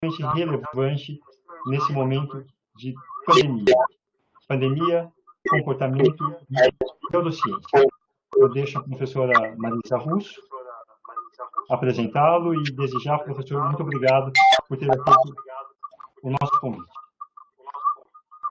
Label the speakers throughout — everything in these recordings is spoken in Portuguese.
Speaker 1: relevante nesse momento de pandemia. Pandemia, comportamento e neurociência. Eu deixo a professora Marisa Russo apresentá-lo e desejar, professor, muito obrigado por ter aceito o nosso convite.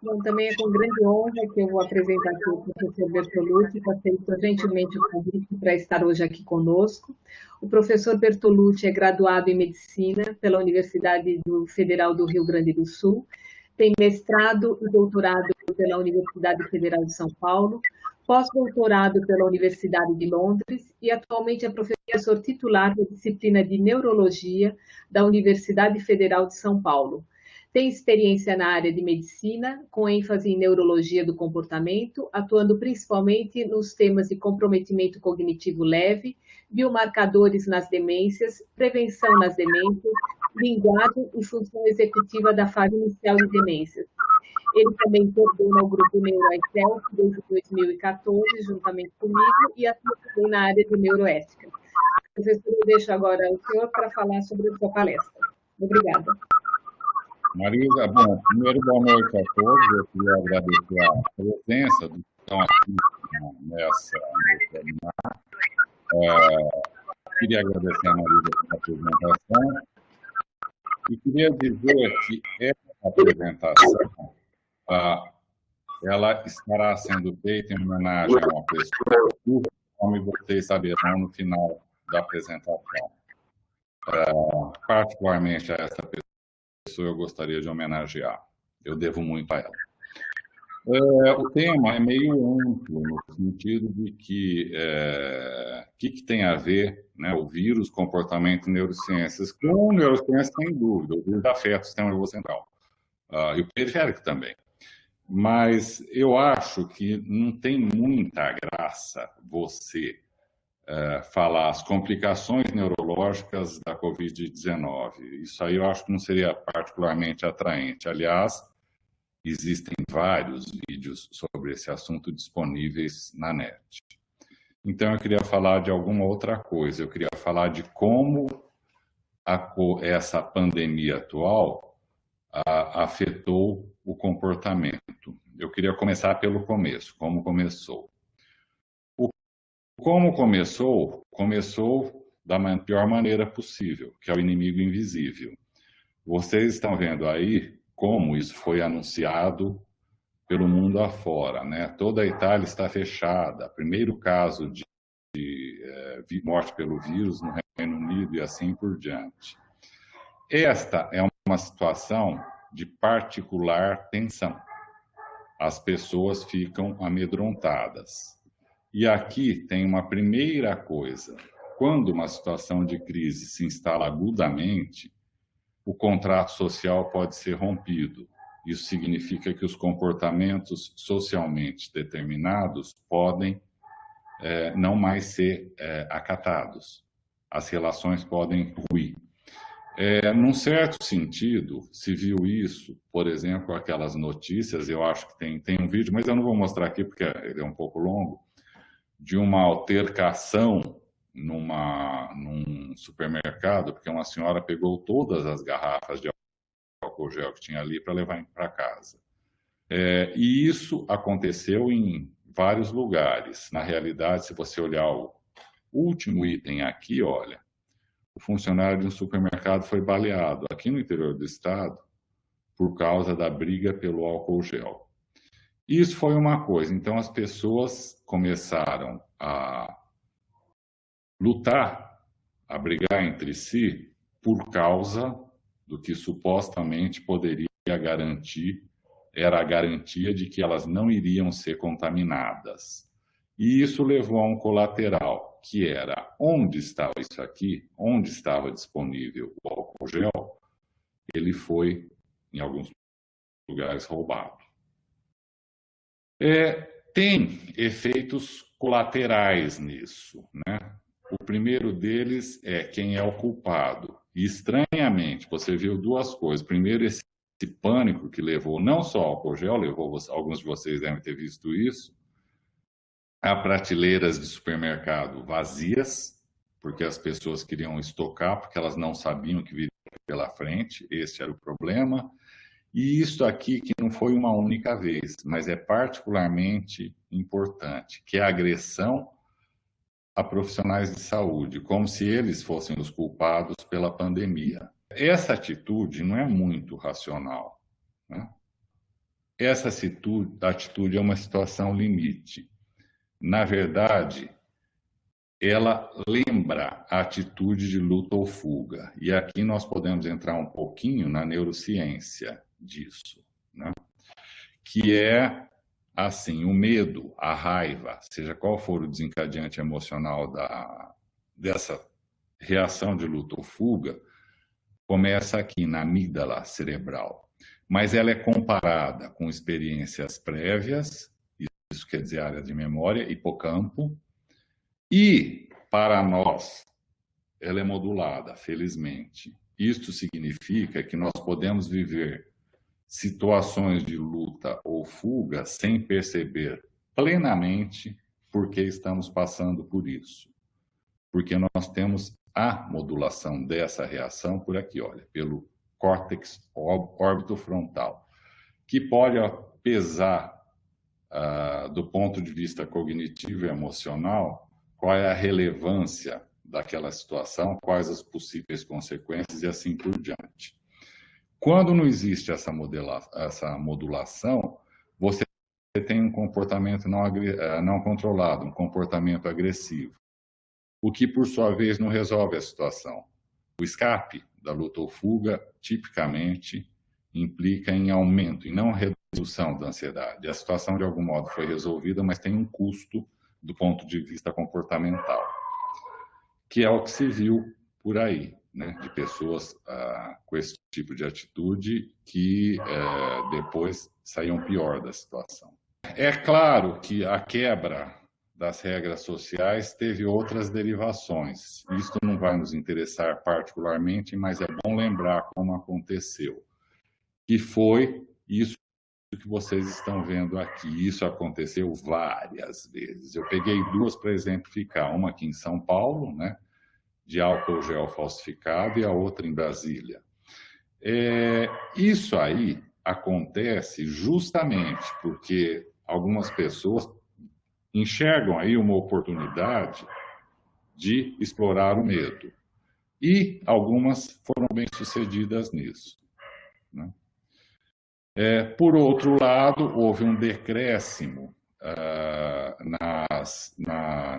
Speaker 2: Bom, também é com grande honra que eu vou apresentar aqui o professor Bertolucci, que aceitou gentilmente o convite para estar hoje aqui conosco. O professor Bertolucci é graduado em Medicina pela Universidade Federal do Rio Grande do Sul, tem mestrado e doutorado pela Universidade Federal de São Paulo, pós-doutorado pela Universidade de Londres e atualmente é professor titular da disciplina de Neurologia da Universidade Federal de São Paulo. Tem experiência na área de medicina, com ênfase em neurologia do comportamento, atuando principalmente nos temas de comprometimento cognitivo leve, biomarcadores nas demências, prevenção nas demências, linguagem e função executiva da fase inicial de demências. Ele também coordena o grupo NeuroExcel desde 2014, juntamente comigo, e atua também na área de neuroética. Professor, eu deixo agora o senhor para falar sobre a sua palestra. Obrigada.
Speaker 3: Marisa, bom, primeiro boa noite a todos. Eu queria agradecer a presença do que estão aqui nesse webinar. Queria agradecer a Marisa pela apresentação e queria dizer que essa apresentação ela estará sendo feita em homenagem a uma pessoa, como vocês saberão no final da apresentação. Particularmente a essa pessoa, eu gostaria de homenagear. Eu devo muito a ela. O tema é meio amplo, no sentido de que que tem a ver, né, o vírus, comportamento e neurociências. Com neurociências, sem dúvida, o vírus afeta o sistema nervoso central. E o periférico também. Mas eu acho que não tem muita graça você falar as complicações neurológicas da Covid-19. Isso aí eu acho que não seria particularmente atraente. Aliás, existem vários vídeos sobre esse assunto disponíveis na net. Então, eu queria falar de alguma outra coisa. Eu queria falar de como essa pandemia atual afetou o comportamento. Eu queria começar pelo começo, como começou. Como começou? Começou da pior maneira possível, que é o inimigo invisível. Vocês estão vendo aí como isso foi anunciado pelo mundo afora, né? Toda a Itália está fechada. Primeiro caso de morte pelo vírus no Reino Unido e assim por diante. Esta é uma situação de particular tensão. As pessoas ficam amedrontadas. E aqui tem uma primeira coisa. Quando uma situação de crise se instala agudamente, o contrato social pode ser rompido. Isso significa que os comportamentos socialmente determinados podem não mais ser acatados. As relações podem ruir. Num certo sentido, se viu isso, por exemplo, aquelas notícias, eu acho que tem um vídeo, mas eu não vou mostrar aqui porque ele é um pouco longo, de uma altercação num supermercado, porque uma senhora pegou todas as garrafas de álcool gel que tinha ali para levar para casa. E isso aconteceu em vários lugares. Na realidade, se você olhar o último item aqui, olha, o funcionário de um supermercado foi baleado aqui no interior do estado por causa da briga pelo álcool gel. Isso foi uma coisa. Então, as pessoas começaram a lutar, a brigar entre si por causa do que supostamente poderia garantir, era a garantia de que elas não iriam ser contaminadas. E isso levou a um colateral, que era onde estava isso aqui, onde estava disponível o álcool gel, ele foi, em alguns lugares, roubado. Tem efeitos colaterais nisso, né? O primeiro deles é quem é o culpado. E, estranhamente, você viu duas coisas. Primeiro, esse pânico que levou não só ao álcool gel, levou, alguns de vocês devem ter visto isso, a prateleiras de supermercado vazias, porque as pessoas queriam estocar, porque elas não sabiam que viria pela frente, este era o problema. E isso aqui que não foi uma única vez, mas é particularmente importante, que é a agressão a profissionais de saúde, como se eles fossem os culpados pela pandemia. Essa atitude não é muito racional, né? Essa atitude é uma situação limite. Na verdade, ela lembra a atitude de luta ou fuga. E aqui nós podemos entrar um pouquinho na neurociência disso, né? Que é, assim, o medo, a raiva, seja qual for o desencadeante emocional dessa reação de luta ou fuga, começa aqui na amígdala cerebral. Mas ela é comparada com experiências prévias, isso quer dizer área de memória, hipocampo, e, para nós, ela é modulada, felizmente. Isto significa que nós podemos viver situações de luta ou fuga sem perceber plenamente por que estamos passando por isso. Porque nós temos a modulação dessa reação por aqui, olha, pelo córtex órbito-frontal, que pode pesar do ponto de vista cognitivo e emocional qual é a relevância daquela situação, quais as possíveis consequências e assim por diante. Quando não existe essa modulação, você tem um comportamento não controlado, um comportamento agressivo, o que, por sua vez, não resolve a situação. O escape da luta ou fuga, tipicamente, implica em aumento e não redução da ansiedade. A situação, de algum modo, foi resolvida, mas tem um custo do ponto de vista comportamental, que é o que se viu por aí, né, de pessoas com esse tipo de atitude que depois saíam pior da situação. É claro que a quebra das regras sociais teve outras derivações. Isso não vai nos interessar particularmente, mas é bom lembrar como aconteceu. Que foi isso que vocês estão vendo aqui. Isso aconteceu várias vezes. Eu peguei duas para exemplificar, uma aqui em São Paulo, né, de álcool gel falsificado, e a outra em Brasília. Isso aí acontece justamente porque algumas pessoas enxergam aí uma oportunidade de explorar o medo. E algumas foram bem-sucedidas nisso, né? Por outro lado, houve um decréscimo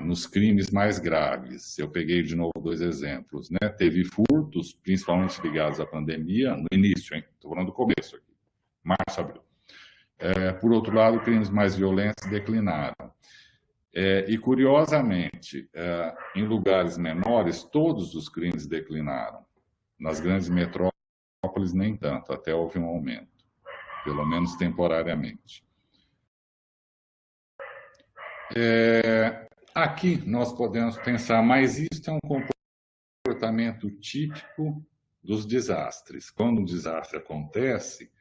Speaker 3: nos crimes mais graves. Eu peguei de novo dois exemplos, né? Teve furtos, principalmente ligados à pandemia, no início, hein? Estou falando do começo aqui, março, abril. Por outro lado, crimes mais violentos declinaram. E, curiosamente, em lugares menores, todos os crimes declinaram. Nas grandes metrópoles, nem tanto, até houve um aumento, pelo menos temporariamente. Aqui nós podemos pensar, mas isso é um comportamento típico dos desastres. Quando um desastre acontece,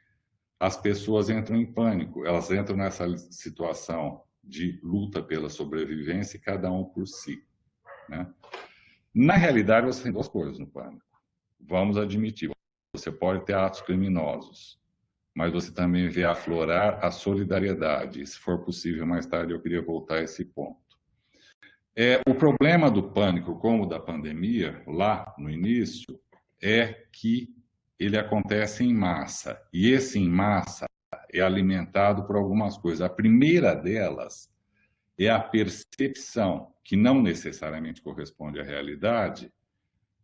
Speaker 3: as pessoas entram em pânico, elas entram nessa situação de luta pela sobrevivência e cada um por si, né? Na realidade, você tem duas coisas no pânico. Vamos admitir, você pode ter atos criminosos, mas você também vê aflorar a solidariedade. Se for possível, mais tarde eu queria voltar a esse ponto. O problema do pânico, como da pandemia, lá no início, é que ele acontece em massa. E esse em massa é alimentado por algumas coisas. A primeira delas é a percepção, que não necessariamente corresponde à realidade,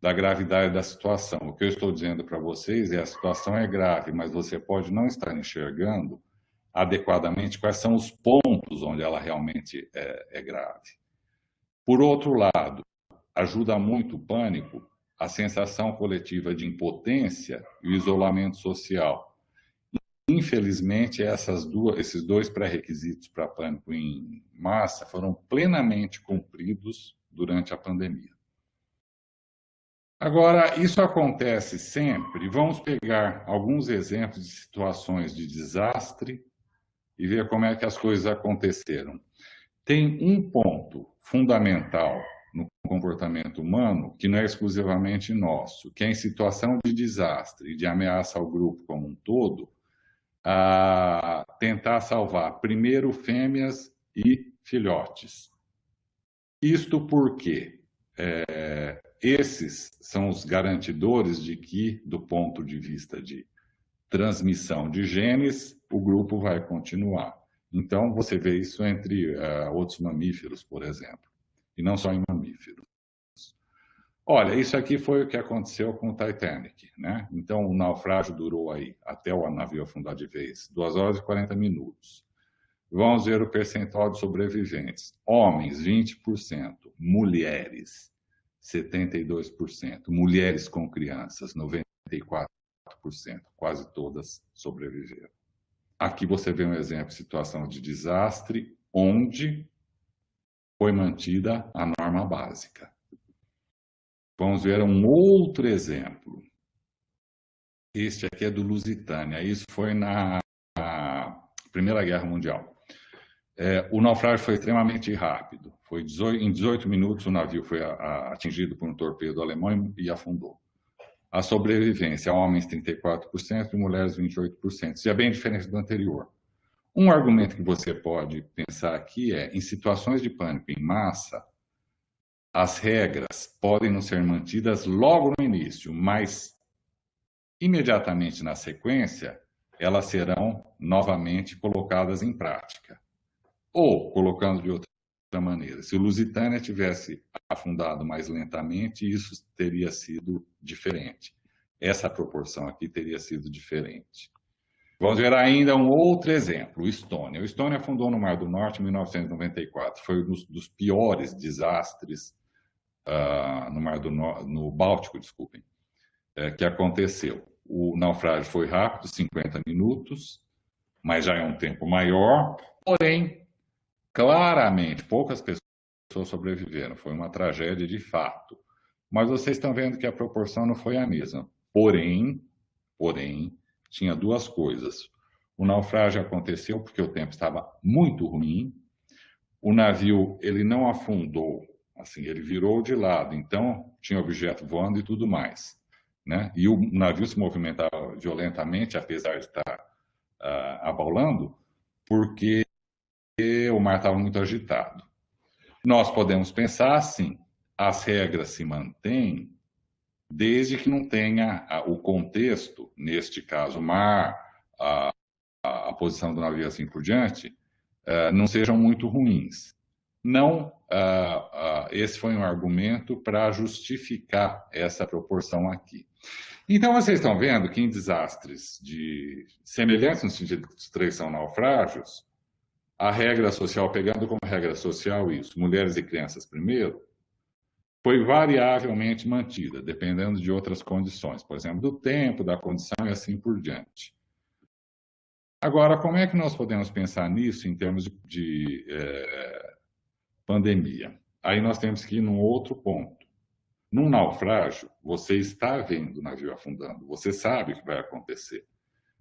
Speaker 3: da gravidade da situação. O que eu estou dizendo para vocês é a situação é grave, mas você pode não estar enxergando adequadamente quais são os pontos onde ela realmente é grave. Por outro lado, ajuda muito o pânico a sensação coletiva de impotência e o isolamento social. Infelizmente, esses dois pré-requisitos para pânico em massa foram plenamente cumpridos durante a pandemia. Agora, isso acontece sempre. Vamos pegar alguns exemplos de situações de desastre e ver como é que as coisas aconteceram. Tem um ponto fundamental no comportamento humano que não é exclusivamente nosso, que é em situação de desastre e de ameaça ao grupo como um todo, a tentar salvar primeiro fêmeas e filhotes. Isto porque esses são os garantidores de que, do ponto de vista de transmissão de genes, o grupo vai continuar. Então, você vê isso entre outros mamíferos, por exemplo, e não só em mamíferos. Olha, isso aqui foi o que aconteceu com o Titanic, né? Então, o naufrágio durou aí, até o navio afundar de vez, 2 horas e 40 minutos. Vamos ver o percentual de sobreviventes. Homens, 20%. Mulheres, 72%. Mulheres com crianças, 94%. Quase todas sobreviveram. Aqui você vê um exemplo de situação de desastre, onde foi mantida a norma básica. Vamos ver um outro exemplo. Este aqui é do Lusitânia. Isso foi na Primeira Guerra Mundial. O naufrágio foi extremamente rápido. Em 18 minutos o navio foi atingido por um torpedo alemão e afundou. A sobrevivência, homens 34% e mulheres 28%. Isso é bem diferente do anterior. Um argumento que você pode pensar aqui é, em situações de pânico em massa, as regras podem não ser mantidas logo no início, mas imediatamente na sequência, elas serão novamente colocadas em prática. Ou, colocando de outra maneira, se o Lusitânia tivesse afundado mais lentamente, isso teria sido diferente. Essa proporção aqui teria sido diferente. Vamos ver ainda um outro exemplo, o Estônia. O Estônia afundou no Mar do Norte em 1994. Foi um dos piores desastres no Báltico, desculpem, que aconteceu. O naufrágio foi rápido, 50 minutos, mas já é um tempo maior, porém, claramente, poucas pessoas sobreviveram. Foi uma tragédia de fato. Mas vocês estão vendo que a proporção não foi a mesma. Porém, tinha duas coisas. O naufrágio aconteceu porque o tempo estava muito ruim. O navio, ele não afundou, assim, ele virou de lado. Então, tinha objeto voando e tudo mais, né? E o navio se movimentava violentamente, apesar de estar abaulando, porque o mar estava muito agitado. Nós podemos pensar assim, as regras se mantêm desde que não tenha o contexto, neste caso, o mar, a posição do navio assim por diante, não sejam muito ruins. Não, esse foi um argumento para justificar essa proporção aqui. Então, vocês estão vendo que em desastres semelhantes no sentido de traição, naufrágios, a regra social, pegando como regra social isso, mulheres e crianças primeiro, foi variavelmente mantida, dependendo de outras condições, por exemplo, do tempo, da condição e assim por diante. Agora, como é que nós podemos pensar nisso em termos de pandemia? Aí nós temos que ir num outro ponto. Num naufrágio, você está vendo o navio afundando, você sabe o que vai acontecer.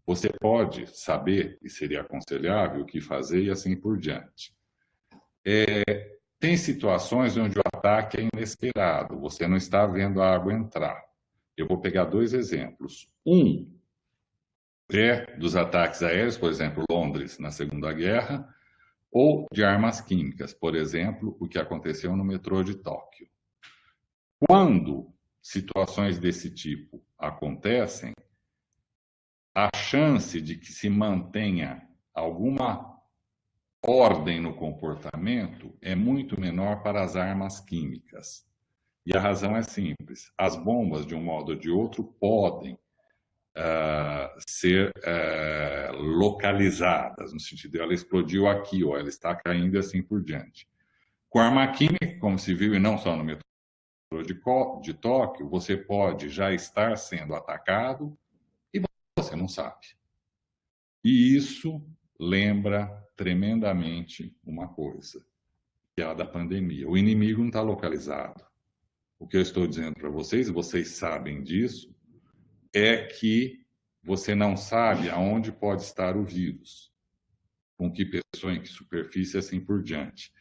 Speaker 3: Você pode saber, e seria aconselhável, o que fazer e assim por diante. Tem situações onde o ataque é inesperado, você não está vendo a água entrar. Eu vou pegar 2 exemplos. Um é dos ataques aéreos, por exemplo, Londres na Segunda Guerra, ou de armas químicas, por exemplo, o que aconteceu no metrô de Tóquio. Quando situações desse tipo acontecem, a chance de que se mantenha alguma ordem no comportamento é muito menor para as armas químicas. E a razão é simples. As bombas, de um modo ou de outro, podem ser localizadas, no sentido de ela explodiu aqui, ou ela está caindo e assim por diante. Com arma química, como se viu, e não só no metrô de Tóquio, você pode já estar sendo atacado e você não sabe. E isso lembra tremendamente uma coisa, que é a da pandemia. O inimigo não está localizado. O que eu estou dizendo para vocês, e vocês sabem disso, é que você não sabe aonde pode estar o vírus, com que pessoa, em que superfície, assim por diante.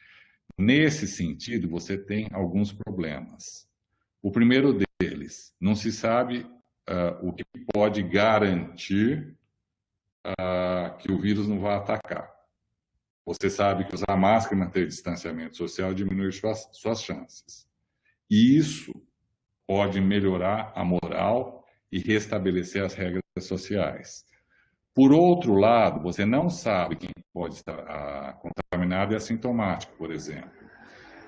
Speaker 3: Nesse sentido, você tem alguns problemas. O primeiro deles, não se sabe o que pode garantir que o vírus não vai atacar. Você sabe que usar máscara e manter distanciamento social diminui suas chances. E isso pode melhorar a moral e restabelecer as regras sociais. Por outro lado, você não sabe quem pode estar contaminado e assintomático, por exemplo.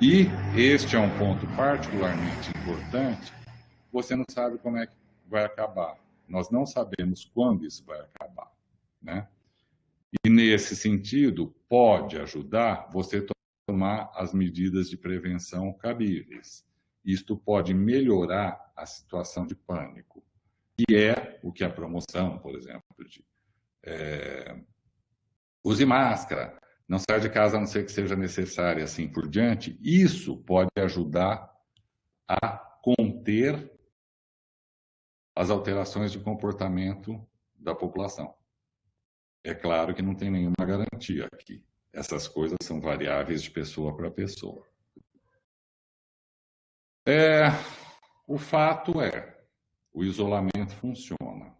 Speaker 3: E este é um ponto particularmente importante, você não sabe como é que vai acabar. Nós não sabemos quando isso vai acabar, né? E nesse sentido, pode ajudar você a tomar as medidas de prevenção cabíveis. Isto pode melhorar a situação de pânico, que é o que a promoção, por exemplo, de use máscara, não saia de casa a não ser que seja necessário, assim por diante. Isso pode ajudar a conter as alterações de comportamento da população. É claro que não tem nenhuma garantia aqui. Essas coisas são variáveis de pessoa para pessoa. O fato é, o isolamento funciona.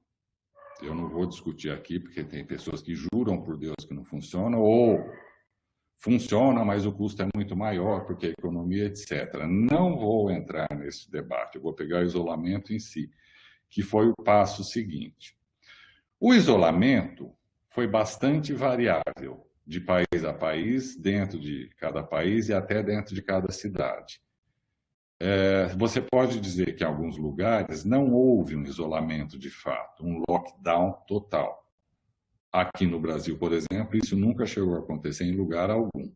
Speaker 3: Eu não vou discutir aqui, porque tem pessoas que juram por Deus que não funciona, ou funciona, mas o custo é muito maior, porque a economia, etc. Não vou entrar nesse debate, eu vou pegar o isolamento em si, que foi o passo seguinte. O isolamento foi bastante variável, de país a país, dentro de cada país e até dentro de cada cidade. Você pode dizer que em alguns lugares não houve um isolamento de fato, um lockdown total. Aqui no Brasil, por exemplo, isso nunca chegou a acontecer em lugar algum.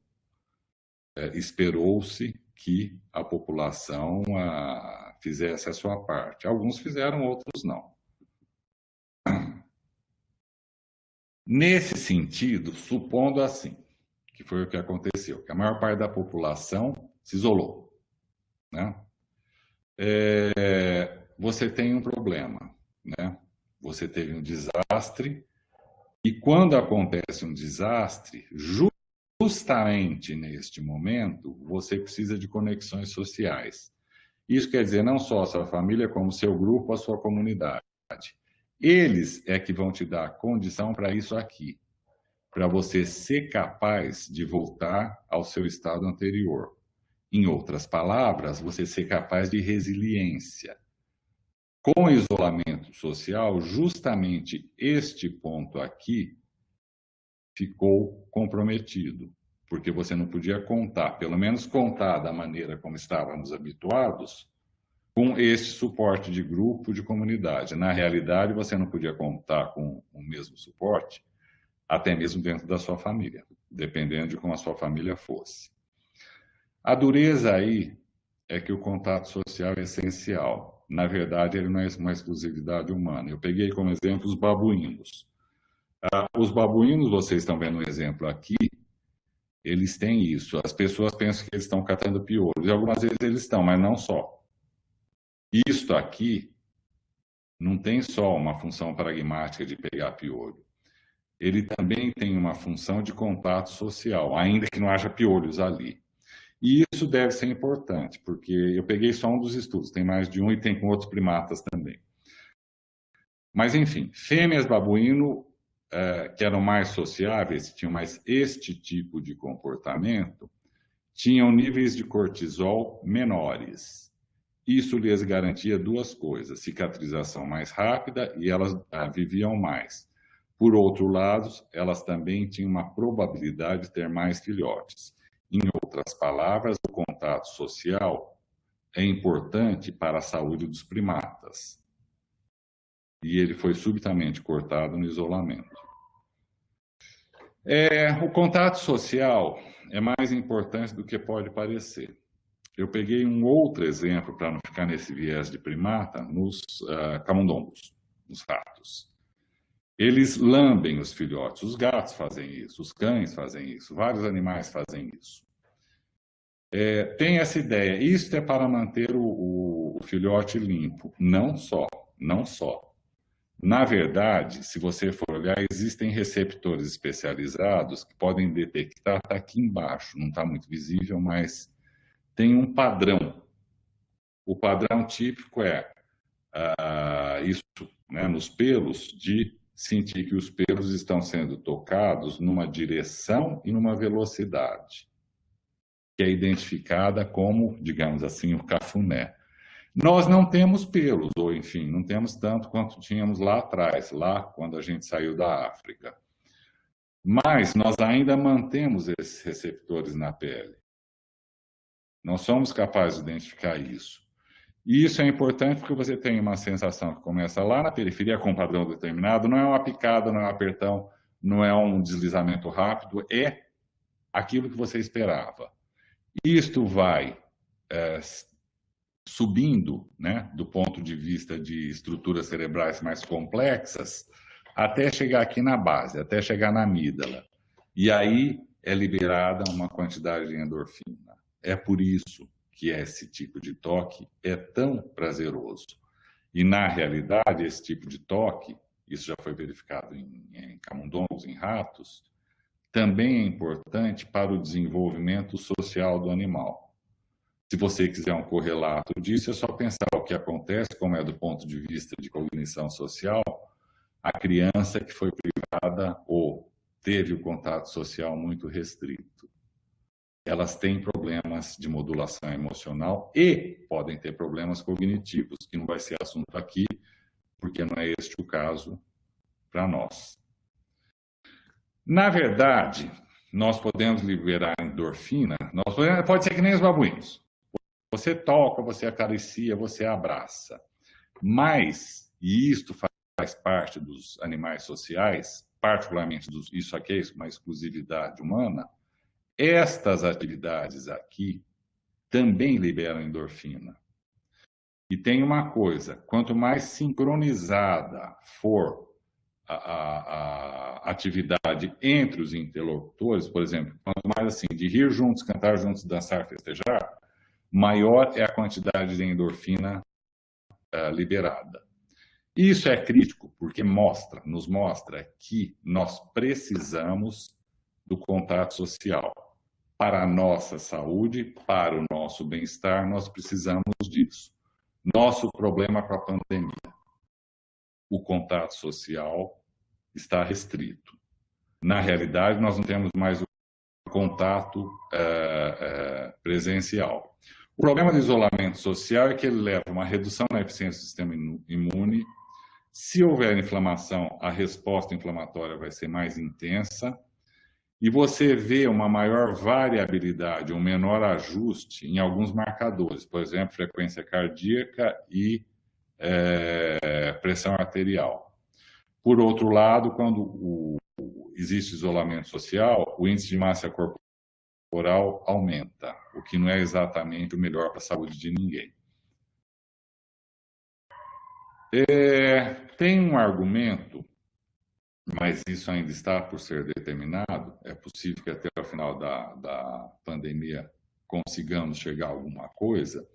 Speaker 3: Esperou-se que a população fizesse a sua parte. Alguns fizeram, outros não. Nesse sentido, supondo assim, que foi o que aconteceu, que a maior parte da população se isolou, né? Você tem um problema, né? Você teve um desastre, e quando acontece um desastre, justamente neste momento, você precisa de conexões sociais. Isso quer dizer não só a sua família, como o seu grupo, a sua comunidade. Eles é que vão te dar condição para isso aqui, para você ser capaz de voltar ao seu estado anterior. Em outras palavras, você ser capaz de resiliência. Com o isolamento social, justamente este ponto aqui ficou comprometido, porque você não podia contar, pelo menos contar da maneira como estávamos habituados, com este suporte de grupo, de comunidade. Na realidade, você não podia contar com o mesmo suporte, até mesmo dentro da sua família, dependendo de como a sua família fosse. A dureza aí é que o contato social é essencial. Na verdade, ele não é uma exclusividade humana. Eu peguei como exemplo os babuínos. Os babuínos, vocês estão vendo um exemplo aqui, eles têm isso. As pessoas pensam que eles estão catando piolhos, e algumas vezes eles estão, mas não só. Isto aqui não tem só uma função pragmática de pegar piolho. Ele também tem uma função de contato social, ainda que não haja piolhos ali. E isso deve ser importante, porque eu peguei só um dos estudos, tem mais de um e tem com outros primatas também. Mas, enfim, fêmeas babuíno, que eram mais sociáveis, tinham mais este tipo de comportamento, tinham níveis de cortisol menores. Isso lhes garantia duas coisas, cicatrização mais rápida e elas viviam mais. Por outro lado, elas também tinham uma probabilidade de ter mais filhotes. Em outras palavras, o contato social é importante para a saúde dos primatas. E ele foi subitamente cortado no isolamento. O contato social é mais importante do que pode parecer. Eu peguei um outro exemplo, para não ficar nesse viés de primata, nos camundongos, nos ratos. Eles lambem os filhotes, os gatos fazem isso, os cães fazem isso, vários animais fazem isso. Tem essa ideia, isso é para manter o filhote limpo. Não só. Na verdade, se você for olhar, existem receptores especializados que podem detectar, está aqui embaixo, não está muito visível, mas tem um padrão. O padrão típico é isso, né, nos pelos, de sentir que os pelos estão sendo tocados numa direção e numa velocidade, que é identificada como, digamos assim, o cafuné. Nós não temos pelos, ou enfim, não temos tanto quanto tínhamos lá atrás, lá quando a gente saiu da África. Mas nós ainda mantemos esses receptores na pele. Nós somos capazes de identificar isso. E isso é importante porque você tem uma sensação que começa lá na periferia com um padrão determinado, não é uma picada, não é um apertão, não é um deslizamento rápido, é aquilo que você esperava. Isto vai subindo, né, do ponto de vista de estruturas cerebrais mais complexas, até chegar aqui na base, até chegar na amígdala. E aí é liberada uma quantidade de endorfina. É por isso que esse tipo de toque é tão prazeroso. E, na realidade, esse tipo de toque, isso já foi verificado em camundongos, em ratos, também é importante para o desenvolvimento social do animal. Se você quiser um correlato disso, é só pensar o que acontece, como é do ponto de vista de cognição social, a criança que foi privada ou teve o contato social muito restrito. Elas têm problemas de modulação emocional e podem ter problemas cognitivos, que não vai ser assunto aqui, porque não é este o caso para nós. Na verdade, nós podemos liberar endorfina, pode ser que nem os babuínos. Você toca, você acaricia, você abraça. Mas, e isto faz parte dos animais sociais, particularmente isso aqui é uma exclusividade humana, estas atividades aqui também liberam endorfina. E tem uma coisa, quanto mais sincronizada for a atividade entre os interlocutores, por exemplo, quanto mais assim, de rir juntos, cantar juntos, dançar, festejar, maior é a quantidade de endorfina liberada. Isso é crítico porque nos mostra que nós precisamos do contato social. Para a nossa saúde, para o nosso bem-estar, nós precisamos disso. Nosso problema com a pandemia, o contato social está restrito. Na realidade, nós não temos mais o contato presencial. O problema do isolamento social é que ele leva a uma redução na eficiência do sistema imune. Se houver inflamação, a resposta inflamatória vai ser mais intensa. E você vê uma maior variabilidade, um menor ajuste em alguns marcadores, por exemplo, frequência cardíaca e pressão arterial. Por outro lado, quando existe isolamento social, o índice de massa corporal aumenta, o que não é exatamente o melhor para a saúde de ninguém. Tem um argumento, mas isso ainda está por ser determinado, é possível que até o final da pandemia consigamos chegar a alguma coisa,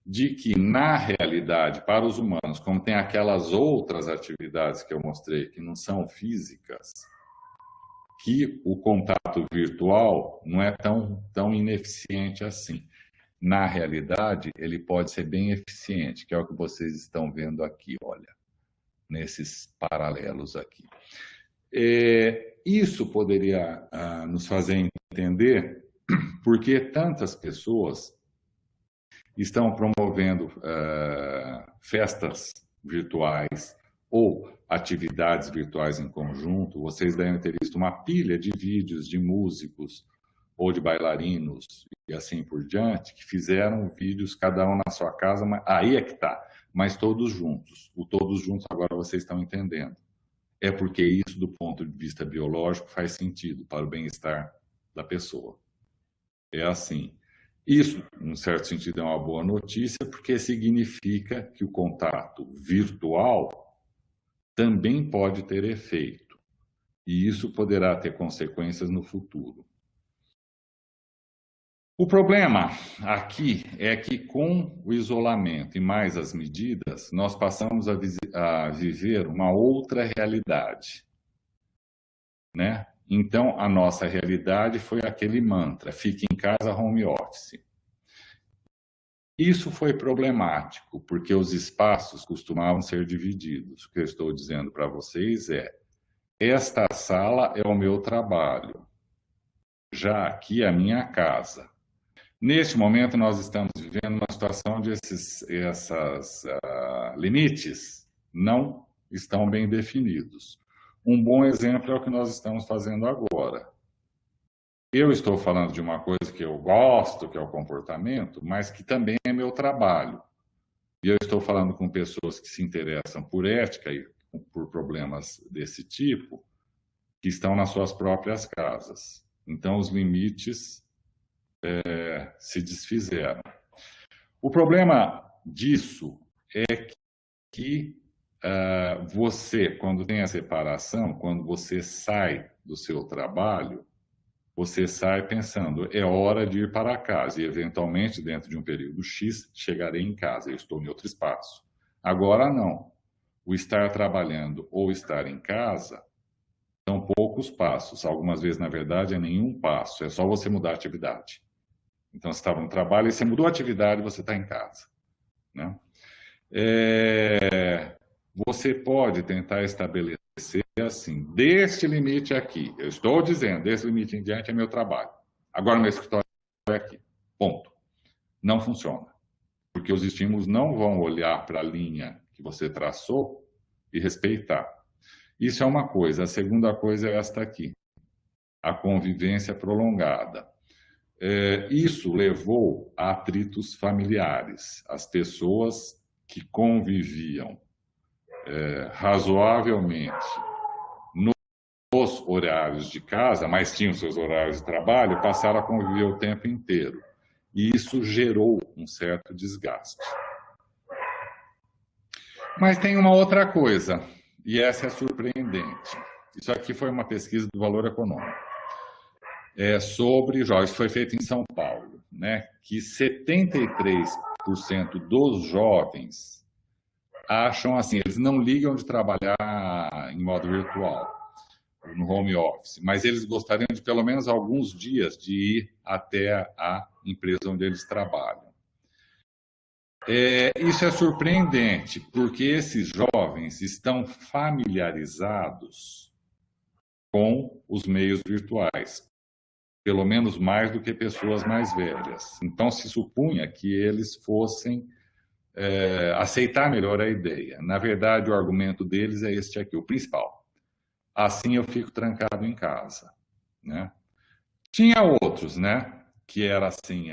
Speaker 3: de que, na realidade, para os humanos, como tem aquelas outras atividades que eu mostrei, que não são físicas, que o contato virtual não é tão ineficiente assim. Na realidade, ele pode ser bem eficiente, que é o que vocês estão vendo aqui, olha, nesses paralelos aqui. Isso poderia nos fazer entender por que tantas pessoas estão promovendo festas virtuais ou atividades virtuais em conjunto. Vocês devem ter visto uma pilha de vídeos de músicos ou de bailarinos e assim por diante, que fizeram vídeos, cada um na sua casa, mas aí é que está, mas todos juntos. O todos juntos agora vocês estão entendendo. É porque isso, do ponto de vista biológico, faz sentido para o bem-estar da pessoa. É assim. Isso, num certo sentido, é uma boa notícia, porque significa que o contato virtual também pode ter efeito. E isso poderá ter consequências no futuro. O problema aqui é que, com o isolamento e mais as medidas, nós passamos a viver uma outra realidade. né? Então, a nossa realidade foi aquele mantra, fique em casa, home office. Isso foi problemático, porque os espaços costumavam ser divididos. O que eu estou dizendo para vocês é, esta sala é o meu trabalho, já aqui é a minha casa. Neste momento, nós estamos vivendo uma situação onde esses limites não estão bem definidos. Um bom exemplo é o que nós estamos fazendo agora. Eu estou falando de uma coisa que eu gosto, que é o comportamento, mas que também é meu trabalho. E eu estou falando com pessoas que se interessam por ética e por problemas desse tipo, que estão nas suas próprias casas. Então, os limites se desfizeram. O problema disso é que você, quando tem a separação, quando você sai do seu trabalho, você sai pensando, é hora de ir para casa, e eventualmente, dentro de um período X, chegarei em casa, eu estou em outro espaço. Agora não. O estar trabalhando ou estar em casa são poucos passos. Algumas vezes, na verdade, é nenhum passo, é só você mudar a atividade. Então, você estava no trabalho e você mudou a atividade e você está em casa, né? Você pode tentar estabelecer assim, deste limite aqui, eu estou dizendo, desse limite em diante é meu trabalho. Agora, meu escritório é aqui. Ponto. Não funciona. Porque os estímulos não vão olhar para a linha que você traçou e respeitar. Isso é uma coisa. A segunda coisa é esta aqui. A convivência prolongada. Isso levou a atritos familiares. As pessoas que conviviam razoavelmente nos horários de casa, mas tinham seus horários de trabalho, passaram a conviver o tempo inteiro. E isso gerou um certo desgaste. Mas tem uma outra coisa, e essa é surpreendente. Isso aqui foi uma pesquisa do Valor Econômico. Sobre jovens, foi feito em São Paulo, né? Que 73% dos jovens acham assim, eles não ligam de trabalhar em modo virtual, no home office, mas eles gostariam de pelo menos alguns dias de ir até a empresa onde eles trabalham. Isso é surpreendente, porque esses jovens estão familiarizados com os meios virtuais, pelo menos mais do que pessoas mais velhas. Então, se supunha que eles fossem aceitar melhor a ideia. Na verdade, o argumento deles é este aqui, o principal. Assim eu fico trancado em casa, né? Tinha outros, né? Que era assim,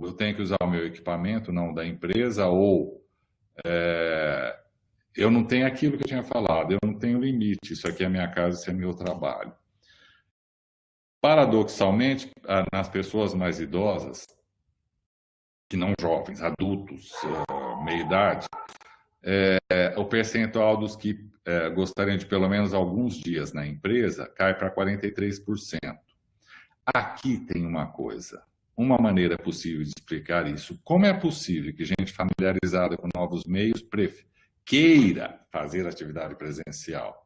Speaker 3: eu tenho que usar o meu equipamento, não da empresa, ou eu não tenho aquilo que eu tinha falado, eu não tenho limite, isso aqui é minha casa, isso é meu trabalho. Paradoxalmente, nas pessoas mais idosas, que não jovens, adultos, meia-idade, o percentual dos que gostariam de pelo menos alguns dias na empresa cai para 43%. Aqui tem uma coisa, uma maneira possível de explicar isso. Como é possível que gente familiarizada com novos meios queira fazer atividade presencial?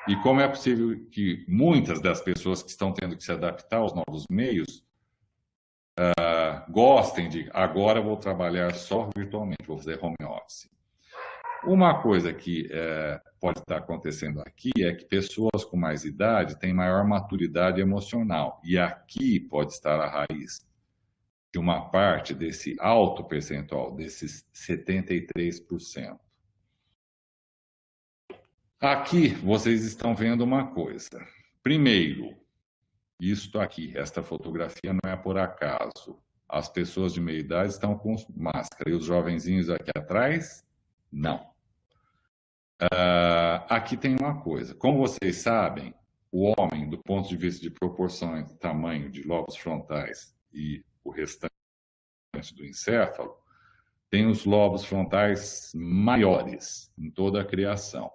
Speaker 3: E como é possível que muitas das pessoas que estão tendo que se adaptar aos novos meios gostem de, agora eu vou trabalhar só virtualmente, vou fazer home office? Uma coisa que pode estar acontecendo aqui é que pessoas com mais idade têm maior maturidade emocional. E aqui pode estar a raiz de uma parte desse alto percentual, desses 73%. Aqui vocês estão vendo uma coisa. Primeiro, isto aqui, esta fotografia não é por acaso. As pessoas de meia idade estão com máscara. E os jovenzinhos aqui atrás, não. Aqui tem uma coisa. Como vocês sabem, o homem, do ponto de vista de proporções, tamanho de lobos frontais e o restante do encéfalo, tem os lobos frontais maiores em toda a criação.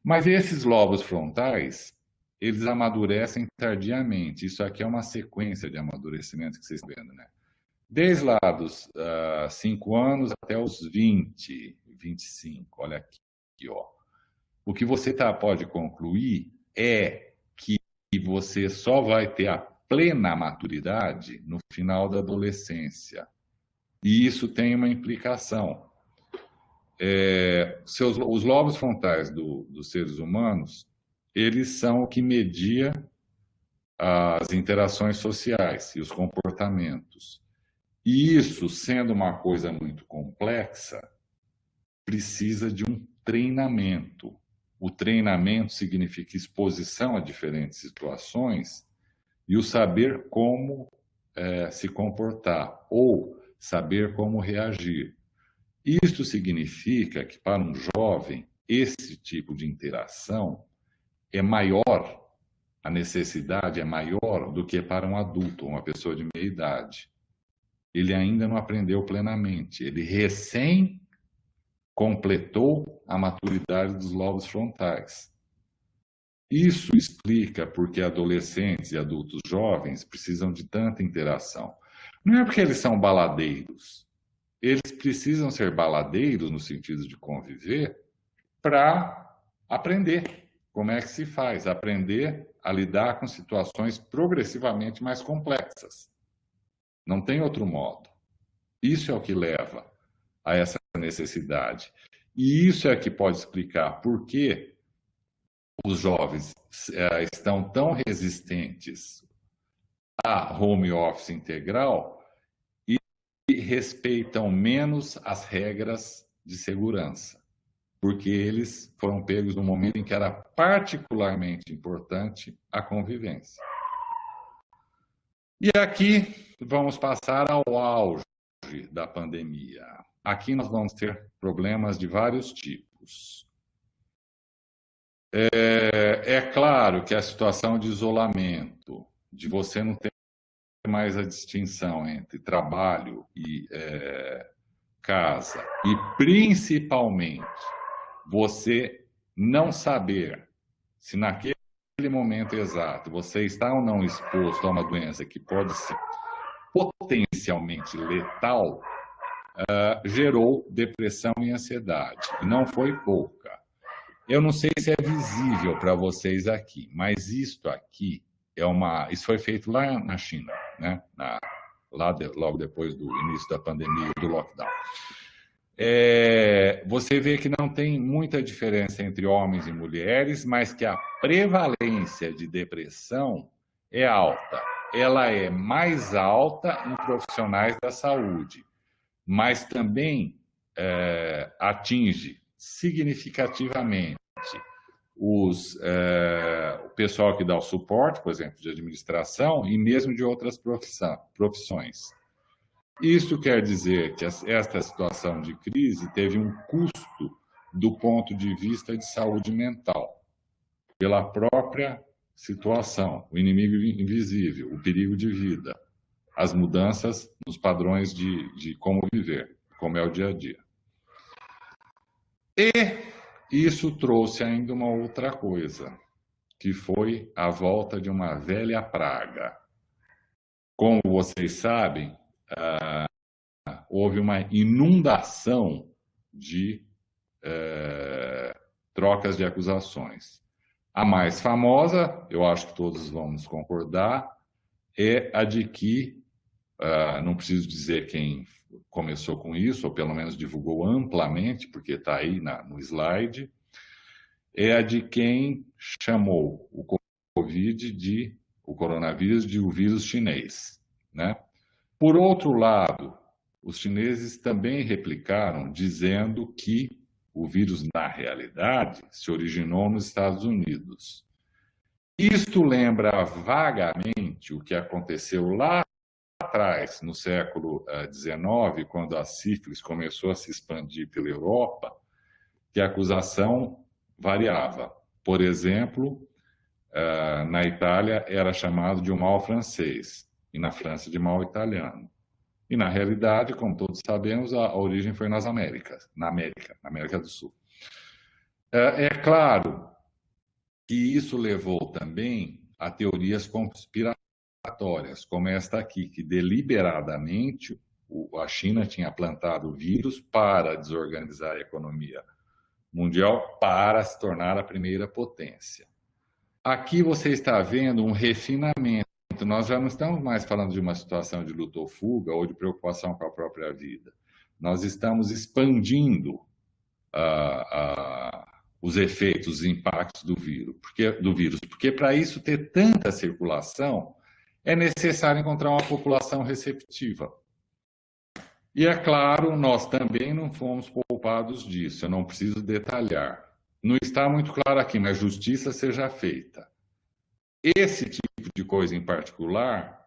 Speaker 3: Mas esses lobos frontais, eles amadurecem tardiamente. Isso aqui é uma sequência de amadurecimento que vocês estão vendo, né? Desde lá dos 5 anos até os 20, 25. Olha aqui, ó. O que você pode concluir é que você só vai ter a plena maturidade no final da adolescência. E isso tem uma implicação. Os lobos frontais dos seres humanos, eles são o que media as interações sociais e os comportamentos. E isso, sendo uma coisa muito complexa, precisa de um treinamento. O treinamento significa exposição a diferentes situações e o saber como se comportar ou saber como reagir. Isso significa que, para um jovem, esse tipo de interação é maior, a necessidade é maior do que para um adulto, uma pessoa de meia idade. Ele ainda não aprendeu plenamente, ele recém completou a maturidade dos lobos frontais. Isso explica porque adolescentes e adultos jovens precisam de tanta interação. Não é porque eles são baladeiros. Eles precisam ser baladeiros no sentido de conviver para aprender como é que se faz, aprender a lidar com situações progressivamente mais complexas. Não tem outro modo. Isso é o que leva a essa necessidade. E isso é que pode explicar por que os jovens estão tão resistentes a home office integral e respeitam menos as regras de segurança, porque eles foram pegos no momento em que era particularmente importante a convivência. E aqui vamos passar ao auge da pandemia. Aqui nós vamos ter problemas de vários tipos. É claro que a situação de isolamento, de você não ter mais a distinção entre trabalho e casa, e principalmente você não saber se naquele momento exato você está ou não exposto a uma doença que pode ser potencialmente letal, gerou depressão e ansiedade. E não foi pouca. Eu não sei se é visível para vocês aqui, mas isto aqui isso foi feito lá na China, né? Logo depois do início da pandemia e do lockdown. Você vê que não tem muita diferença entre homens e mulheres, mas que a prevalência de depressão é alta. Ela é mais alta em profissionais da saúde, mas também atinge significativamente o pessoal que dá o suporte, por exemplo, de administração e mesmo de outras profissões. Isso quer dizer que esta situação de crise teve um custo do ponto de vista de saúde mental, pela própria situação, o inimigo invisível, o perigo de vida, as mudanças nos padrões de como viver, como é o dia a dia. E isso trouxe ainda uma outra coisa, que foi a volta de uma velha praga. Como vocês sabem, houve uma inundação de trocas de acusações. A mais famosa, eu acho que todos vamos concordar, é a de que, não preciso dizer quem começou com isso, ou pelo menos divulgou amplamente, porque está aí no slide, é a de quem chamou o coronavírus de o vírus chinês, né? Por outro lado, os chineses também replicaram, dizendo que o vírus, na realidade, se originou nos Estados Unidos. Isto lembra vagamente o que aconteceu lá atrás, no século XIX, quando a sífilis começou a se expandir pela Europa, que a acusação variava. Por exemplo, na Itália era chamado de um mal francês, e na França de mal italiano. E, na realidade, como todos sabemos, a origem foi nas Américas, na América do Sul. É claro que isso levou também a teorias conspiratórias, como esta aqui, que deliberadamente a China tinha plantado o vírus para desorganizar a economia mundial, para se tornar a primeira potência. Aqui você está vendo um refinamento. Nós já não estamos mais falando de uma situação de luta ou fuga ou de preocupação com a própria vida. Nós estamos expandindo os efeitos, os impactos do vírus. Porque para isso ter tanta circulação, é necessário encontrar uma população receptiva. E é claro, nós também não fomos poupados disso, eu não preciso detalhar. Não está muito claro aqui, mas justiça seja feita. Esse tipo de coisa em particular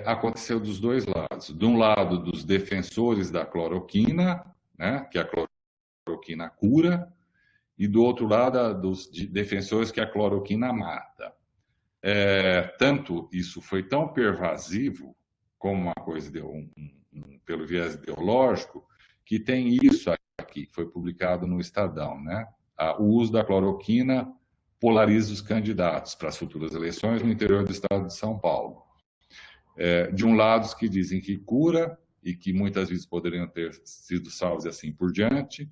Speaker 3: aconteceu dos dois lados. De um lado, dos defensores da cloroquina, né, que a cloroquina cura, e do outro lado, dos defensores que a cloroquina mata. Tanto isso foi tão pervasivo, como uma coisa pelo viés ideológico, que tem isso aqui, que foi publicado no Estadão, né? O uso da cloroquina polariza os candidatos para as futuras eleições no interior do estado de São Paulo. De um lado, os que dizem que cura e que muitas vezes poderiam ter sido salvos e assim por diante,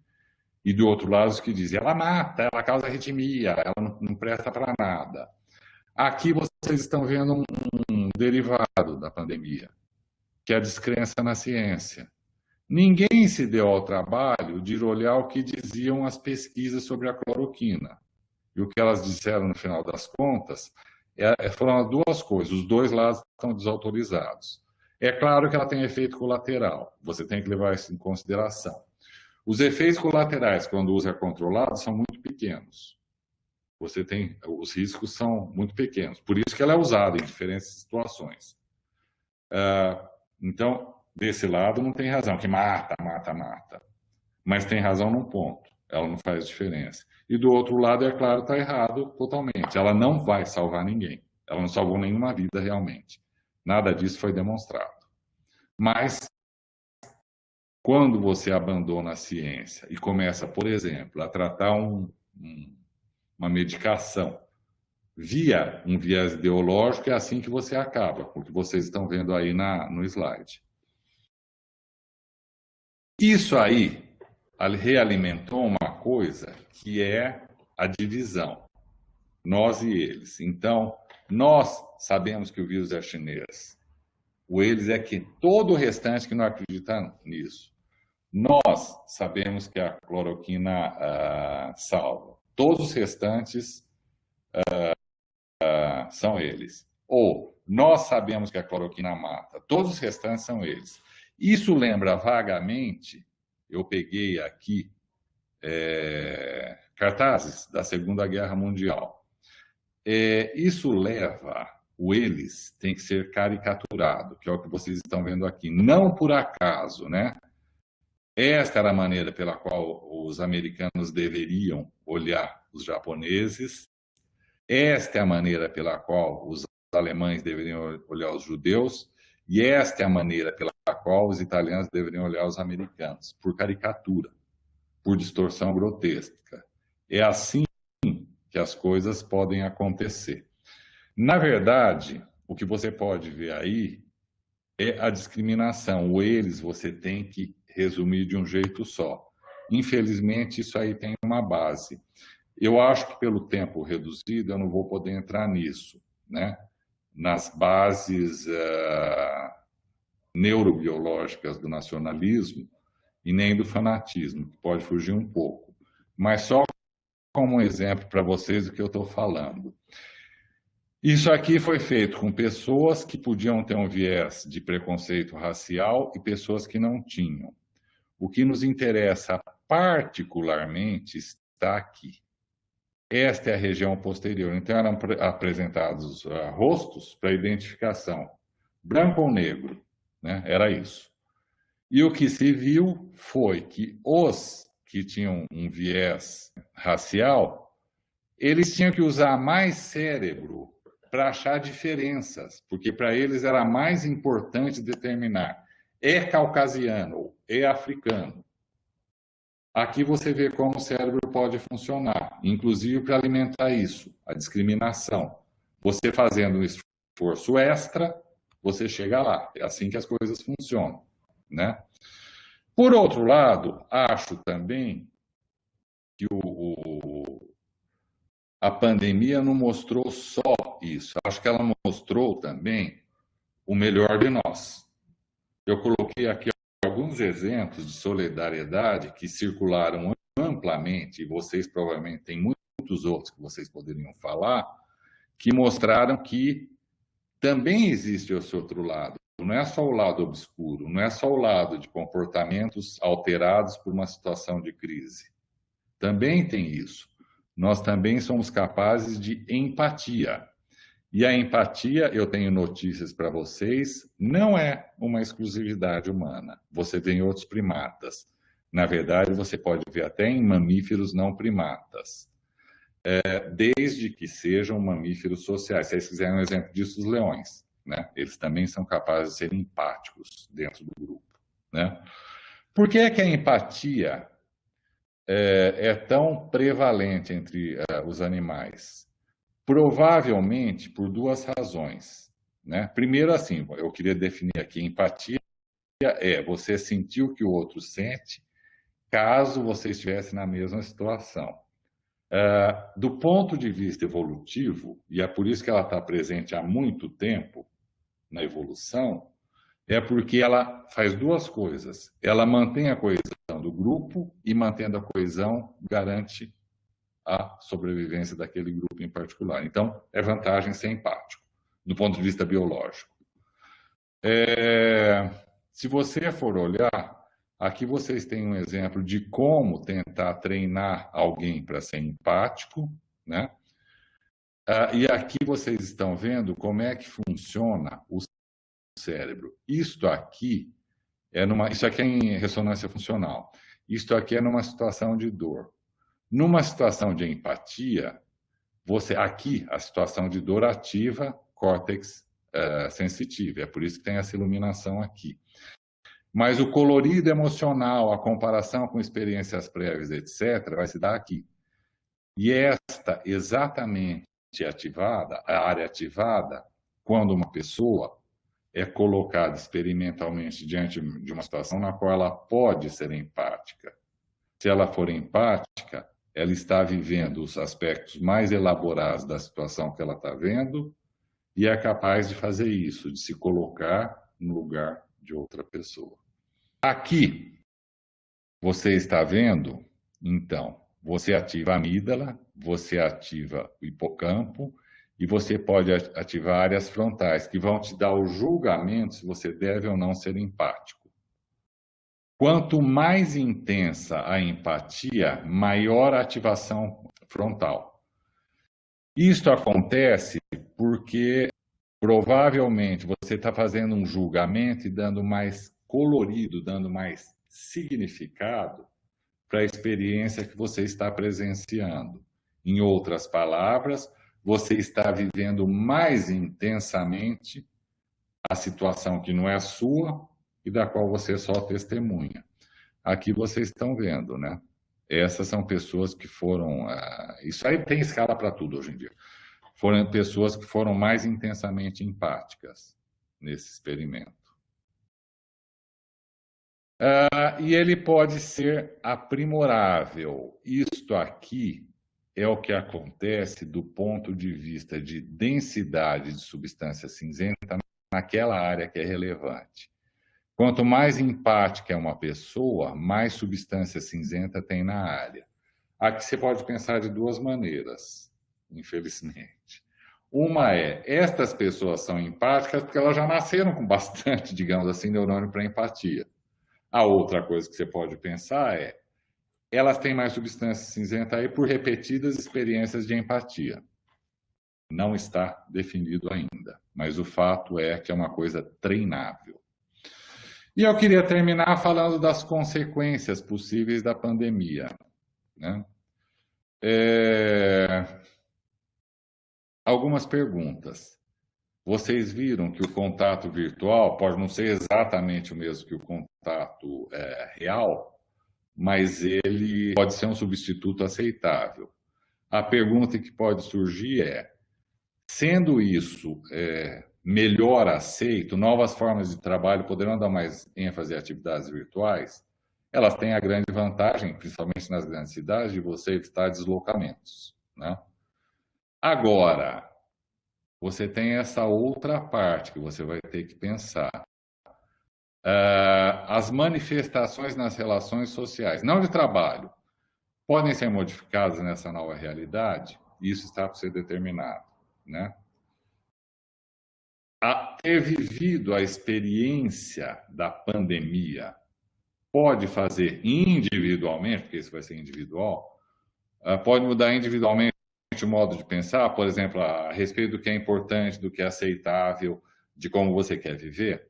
Speaker 3: e do outro lado, os que dizem ela mata, ela causa arritmia, ela não presta para nada. Aqui vocês estão vendo um derivado da pandemia, que é a descrença na ciência. Ninguém se deu ao trabalho de olhar o que diziam as pesquisas sobre a cloroquina. E o que elas disseram, no final das contas, foram duas coisas. Os dois lados estão desautorizados. É claro que ela tem efeito colateral. Você tem que levar isso em consideração. Os efeitos colaterais, quando o uso é controlado, são muito pequenos. Os riscos são muito pequenos. Por isso que ela é usada em diferentes situações. Então, desse lado não tem razão, que mata. Mas tem razão num ponto, ela não faz diferença. E do outro lado, é claro, está errado totalmente. Ela não vai salvar ninguém. Ela não salvou nenhuma vida realmente. Nada disso foi demonstrado. Mas, quando você abandona a ciência e começa, por exemplo, a tratar uma medicação via um viés ideológico, é assim que você acaba, porque vocês estão vendo aí no slide. Isso aí realimentou uma coisa que é a divisão, nós e eles. Então, nós sabemos que o vírus é chinês. O eles é que todo o restante que não acredita nisso. Nós sabemos que a cloroquina salva. Todos os restantes são eles. Ou nós sabemos que a cloroquina mata. Todos os restantes são eles. Isso lembra vagamente, eu peguei aqui cartazes da Segunda Guerra Mundial. Isso leva, o eles tem que ser caricaturado, que é o que vocês estão vendo aqui. Não por acaso, né? Esta era a maneira pela qual os americanos deveriam olhar os japoneses. Esta é a maneira pela qual os alemães deveriam olhar os judeus. E esta é a maneira pela qual os italianos deveriam olhar os americanos, por caricatura, por distorção grotesca. É assim que as coisas podem acontecer. Na verdade, o que você pode ver aí é a discriminação. O eles você tem que resumir de um jeito só. Infelizmente, isso aí tem uma base. Eu acho que pelo tempo reduzido eu não vou poder entrar nisso, né? Nas bases neurobiológicas do nacionalismo e nem do fanatismo, que pode fugir um pouco. Mas só como um exemplo para vocês do que eu estou falando. Isso aqui foi feito com pessoas que podiam ter um viés de preconceito racial e pessoas que não tinham. O que nos interessa particularmente está aqui. Esta é a região posterior. Então, eram apresentados rostos para identificação, branco ou negro, né? Era isso. E o que se viu foi que os que tinham um viés racial, eles tinham que usar mais cérebro para achar diferenças, porque para eles era mais importante determinar é caucasiano, é africano. Aqui você vê como o cérebro pode funcionar, inclusive para alimentar isso, a discriminação. Você fazendo um esforço extra, você chega lá. É assim que as coisas funcionam, né? Por outro lado, acho também que a pandemia não mostrou só isso. Acho que ela mostrou também o melhor de nós. Eu coloquei aqui alguns exemplos de solidariedade que circularam amplamente, e vocês provavelmente têm muitos outros que vocês poderiam falar, que mostraram que também existe esse outro lado. Não é só o lado obscuro, não é só o lado de comportamentos alterados por uma situação de crise. Também tem isso. Nós também somos capazes de empatia. E a empatia, eu tenho notícias para vocês, não é uma exclusividade humana. Você vê em outros primatas. Na verdade, você pode ver até em mamíferos não primatas. Desde que sejam mamíferos sociais. Se vocês quiserem um exemplo disso, os leões. Né? Eles também são capazes de ser empáticos dentro do grupo. Né? Por que é que a empatia é tão prevalente entre os animais? Provavelmente por duas razões. Né? Primeiro, assim, eu queria definir aqui, empatia é você sentir o que o outro sente caso você estivesse na mesma situação. Do ponto de vista evolutivo, e é por isso que ela está presente há muito tempo na evolução, é porque ela faz duas coisas. Ela mantém a coesão do grupo e, mantendo a coesão, garante a sobrevivência daquele grupo em particular. Então, é vantagem ser empático, do ponto de vista biológico. Se você for olhar, aqui vocês têm um exemplo de como tentar treinar alguém para ser empático, né? E aqui vocês estão vendo como é que funciona o cérebro. Isso aqui é em ressonância funcional. Isto aqui é numa situação de dor. Numa situação de empatia, aqui a situação de dor ativa córtex sensitivo. É por isso que tem essa iluminação aqui. Mas o colorido emocional, a comparação com experiências prévias, etc., vai se dar aqui. E esta exatamente ativada, a área ativada, quando uma pessoa é colocada experimentalmente diante de uma situação na qual ela pode ser empática. Se ela for empática, ela está vivendo os aspectos mais elaborados da situação que ela está vendo e é capaz de fazer isso, de se colocar no lugar de outra pessoa. Aqui, você está vendo, então, você ativa a amígdala, você ativa o hipocampo e você pode ativar áreas frontais, que vão te dar o julgamento se você deve ou não ser empático. Quanto mais intensa a empatia, maior a ativação frontal. Isto acontece porque, provavelmente, você está fazendo um julgamento e dando mais colorido, dando mais significado para a experiência que você está presenciando. Em outras palavras, você está vivendo mais intensamente a situação que não é sua e da qual você só testemunha. Aqui vocês estão vendo, né? Essas são pessoas que foram... Isso aí tem escala para tudo hoje em dia. Foram pessoas que foram mais intensamente empáticas nesse experimento. E ele pode ser aprimorável. Isto aqui é o que acontece do ponto de vista de densidade de substância cinzenta naquela área que é relevante. Quanto mais empática é uma pessoa, mais substância cinzenta tem na área. Aqui você pode pensar de duas maneiras, infelizmente. Uma é, estas pessoas são empáticas porque elas já nasceram com bastante, digamos assim, neurônio para empatia. A outra coisa que você pode pensar é, elas têm mais substância cinzenta aí por repetidas experiências de empatia. Não está definido ainda, mas o fato é que é uma coisa treinável. E eu queria terminar falando das consequências possíveis da pandemia. Né? Algumas perguntas. Vocês viram que o contato virtual pode não ser exatamente o mesmo que o contato real, mas ele pode ser um substituto aceitável. A pergunta que pode surgir é, sendo isso melhor aceito, novas formas de trabalho poderão dar mais ênfase a atividades virtuais? Elas têm a grande vantagem, principalmente nas grandes cidades, de você evitar deslocamentos. Né? Agora, você tem essa outra parte que você vai ter que pensar. As manifestações nas relações sociais, não de trabalho, podem ser modificadas nessa nova realidade, isso está por ser determinado, né? Ter vivido a experiência da pandemia pode fazer individualmente, porque isso vai ser individual, pode mudar individualmente o modo de pensar, por exemplo, a respeito do que é importante, do que é aceitável, de como você quer viver.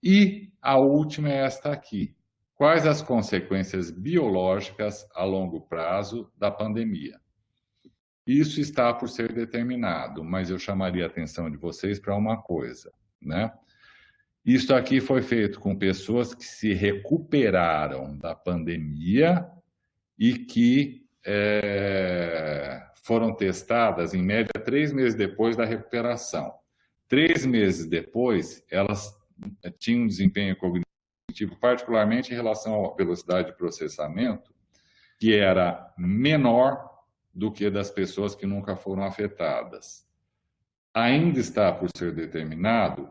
Speaker 3: E a última é esta aqui. Quais as consequências biológicas a longo prazo da pandemia? Isso está por ser determinado, mas eu chamaria a atenção de vocês para uma coisa, né? Isso aqui foi feito com pessoas que se recuperaram da pandemia e que foram testadas, em média, 3 meses depois da recuperação. 3 meses depois, elas tinham um desempenho cognitivo, particularmente em relação à velocidade de processamento, que era menor do que das pessoas que nunca foram afetadas. Ainda está por ser determinado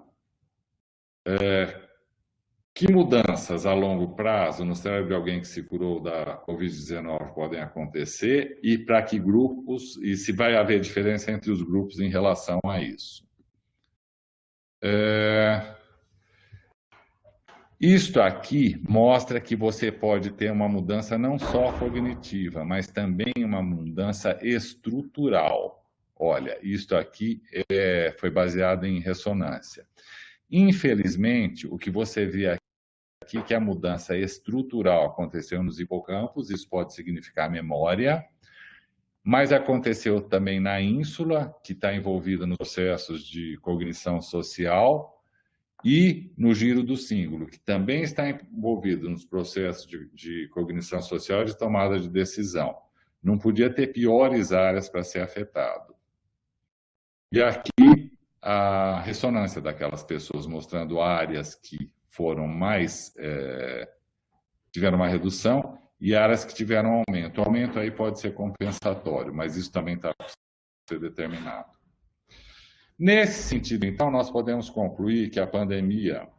Speaker 3: que mudanças a longo prazo no cérebro de alguém que se curou da Covid-19 podem acontecer e para que grupos, e se vai haver diferença entre os grupos em relação a isso. Isto aqui mostra que você pode ter uma mudança não só cognitiva, mas também uma mudança estrutural. Olha, isto aqui foi baseado em ressonância. Infelizmente, o que você vê aqui é que a mudança estrutural aconteceu nos hipocampos, isso pode significar memória, mas aconteceu também na ínsula, que está envolvida nos processos de cognição social, e no giro do cíngulo, que também está envolvido nos processos de cognição social e de tomada de decisão. Não podia ter piores áreas para ser afetado. E aqui a ressonância daquelas pessoas, mostrando áreas que foram tiveram uma redução e áreas que tiveram aumento. O aumento aí pode ser compensatório, mas isso também está por ser determinado. Nesse sentido, então, nós podemos concluir que a pandemia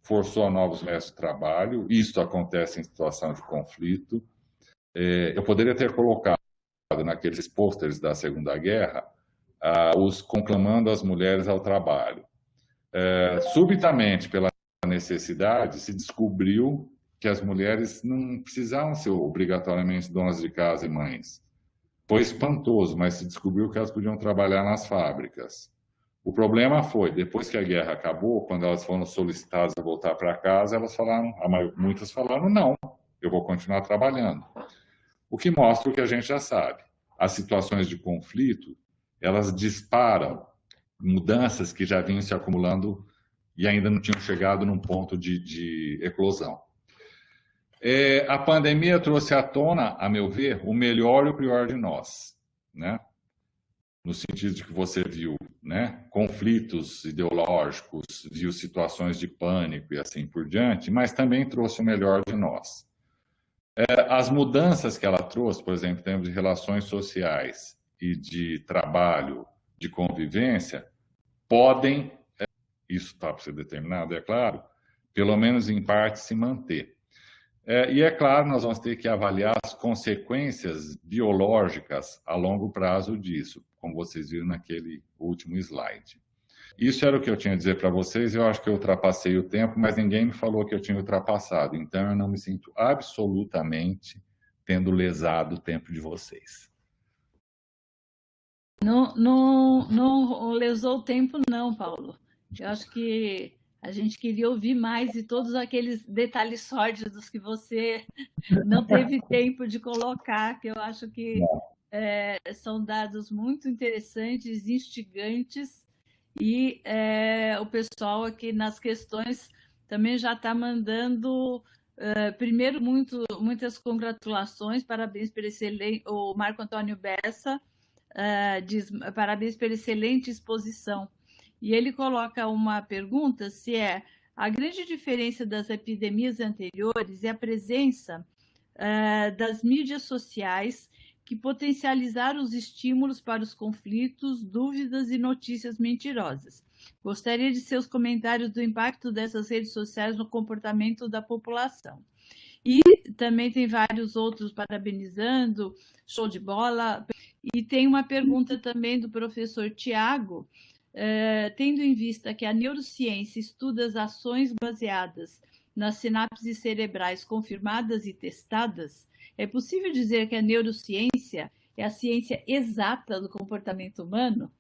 Speaker 3: forçou novos métodos de trabalho, isto acontece em situação de conflito. Eu poderia ter colocado naqueles pôsteres da Segunda Guerra os conclamando as mulheres ao trabalho. Subitamente, pela necessidade, se descobriu que as mulheres não precisavam ser obrigatoriamente donas de casa e mães. Foi espantoso, mas se descobriu que elas podiam trabalhar nas fábricas. O problema foi, depois que a guerra acabou, quando elas foram solicitadas a voltar para casa, elas falaram, muitas falaram, não, eu vou continuar trabalhando. O que mostra o que a gente já sabe. As situações de conflito, elas disparam mudanças que já vinham se acumulando e ainda não tinham chegado num ponto de eclosão. A pandemia trouxe à tona, a meu ver, o melhor e o pior de nós, né? No sentido de que você viu, né, conflitos ideológicos, viu situações de pânico e assim por diante, mas também trouxe o melhor de nós. As mudanças que ela trouxe, por exemplo, em termos de relações sociais e de trabalho, de convivência, podem, isso está para ser determinado, é claro, pelo menos em parte se manter. E é claro, nós vamos ter que avaliar as consequências biológicas a longo prazo disso, como vocês viram naquele último slide. Isso era o que eu tinha a dizer para vocês, eu acho que eu ultrapassei o tempo, mas ninguém me falou que eu tinha ultrapassado, então eu não me sinto absolutamente tendo lesado o tempo de vocês.
Speaker 4: Não lesou o tempo não, Paulo. Eu acho que a gente queria ouvir mais de todos aqueles detalhes sórdidos que você não teve tempo de colocar, que eu acho que são dados muito interessantes, instigantes, e o pessoal aqui nas questões também já está mandando, primeiro, muitas congratulações, parabéns pelo excelente, o Marco Antônio Bessa diz parabéns pela excelente exposição. E ele coloca uma pergunta, se a grande diferença das epidemias anteriores é a presença das mídias sociais que potencializaram os estímulos para os conflitos, dúvidas e notícias mentirosas. Gostaria de seus comentários do impacto dessas redes sociais no comportamento da população. E também tem vários outros parabenizando, show de bola. E tem uma pergunta também do professor Tiago, tendo em vista que a neurociência estuda as ações baseadas nas sinapses cerebrais confirmadas e testadas, é possível dizer que a neurociência é a ciência exata do comportamento humano?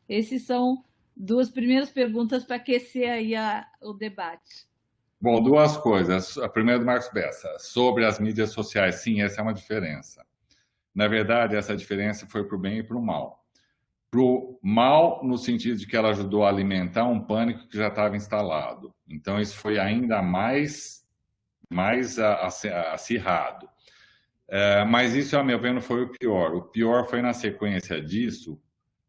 Speaker 4: Essas são duas primeiras perguntas para aquecer aí o debate.
Speaker 3: Bom, duas coisas. A primeira do Marcos Bessa, sobre as mídias sociais. Sim, essa é uma diferença. Na verdade, essa diferença foi para o bem e para o mal. Para o mal, no sentido de que ela ajudou a alimentar um pânico que já estava instalado. Então, isso foi ainda mais acirrado. Mas isso, a meu ver, não foi o pior. O pior foi na sequência disso,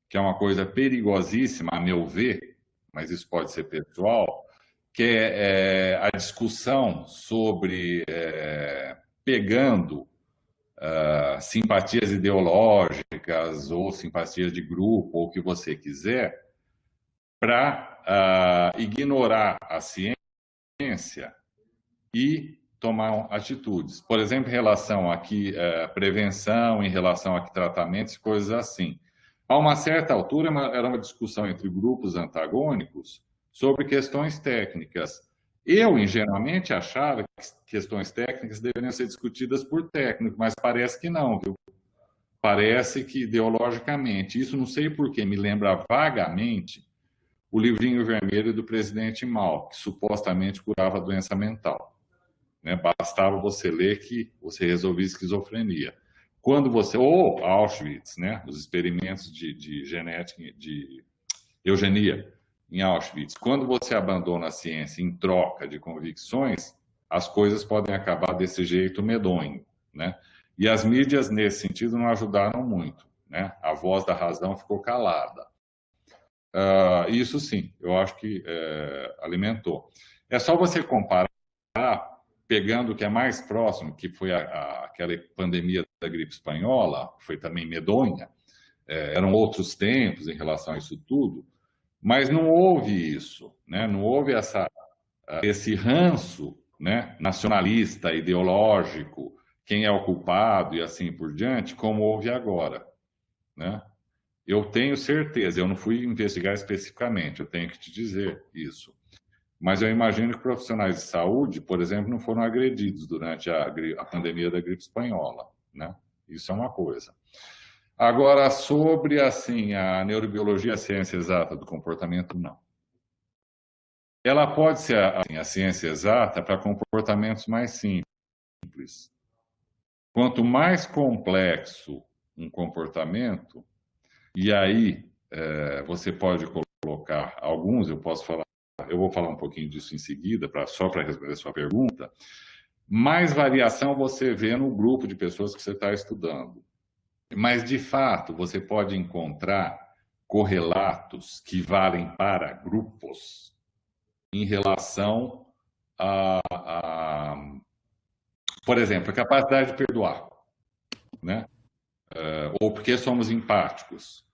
Speaker 3: que é uma coisa perigosíssima, a meu ver, mas isso pode ser pessoal, que é a discussão sobre pegando simpatias ideológicas ou simpatias de grupo, ou o que você quiser, para ignorar a ciência e tomar atitudes. Por exemplo, em relação a prevenção, em relação a tratamentos, coisas assim. A uma certa altura, era uma discussão entre grupos antagônicos sobre questões técnicas. Eu, ingenuamente, achava que questões técnicas deveriam ser discutidas por técnicos, mas parece que não, viu? Parece que ideologicamente. Isso não sei porquê, me lembra vagamente o livrinho vermelho do presidente Mao, que supostamente curava a doença mental. Né? Bastava você ler que você resolvia esquizofrenia. Quando você... Ou Auschwitz, né? Os experimentos de genética, de eugenia em Auschwitz. Quando você abandona a ciência em troca de convicções, as coisas podem acabar desse jeito medonho, né? E as mídias, nesse sentido, não ajudaram muito, né? A voz da razão ficou calada. Isso sim, eu acho que alimentou. É só você comparar, pegando o que é mais próximo, que foi aquela pandemia da gripe espanhola, que foi também medonha, eram outros tempos em relação a isso tudo, mas não houve isso, né? Não houve esse ranço, né? Nacionalista, ideológico, quem é o culpado e assim por diante, como houve agora, né? Eu tenho certeza, eu não fui investigar especificamente, eu tenho que te dizer isso. Mas eu imagino que profissionais de saúde, por exemplo, não foram agredidos durante a pandemia da gripe espanhola, né? Isso é uma coisa. Agora, sobre assim, a neurobiologia, a ciência exata do comportamento, não. Ela pode ser assim, a ciência exata para comportamentos mais simples. Quanto mais complexo um comportamento, e aí você pode colocar alguns, eu vou falar um pouquinho disso em seguida, só para responder a sua pergunta, mais variação você vê no grupo de pessoas que você está estudando. Mas, de fato, você pode encontrar correlatos que valem para grupos em relação por exemplo, a capacidade de perdoar, né? Ou porque somos empáticos,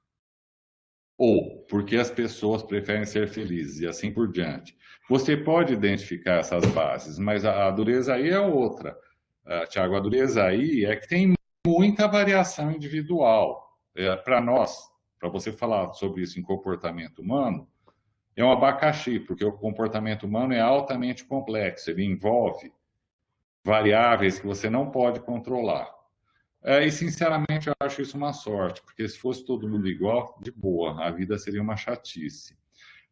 Speaker 3: ou porque as pessoas preferem ser felizes, e assim por diante. Você pode identificar essas bases, mas a dureza aí é outra. Tiago, a dureza aí é que tem muita variação individual. Para nós, para você falar sobre isso em comportamento humano, é um abacaxi, porque o comportamento humano é altamente complexo, ele envolve variáveis que você não pode controlar. E, sinceramente, eu acho isso uma sorte, porque se fosse todo mundo igual, de boa, a vida seria uma chatice.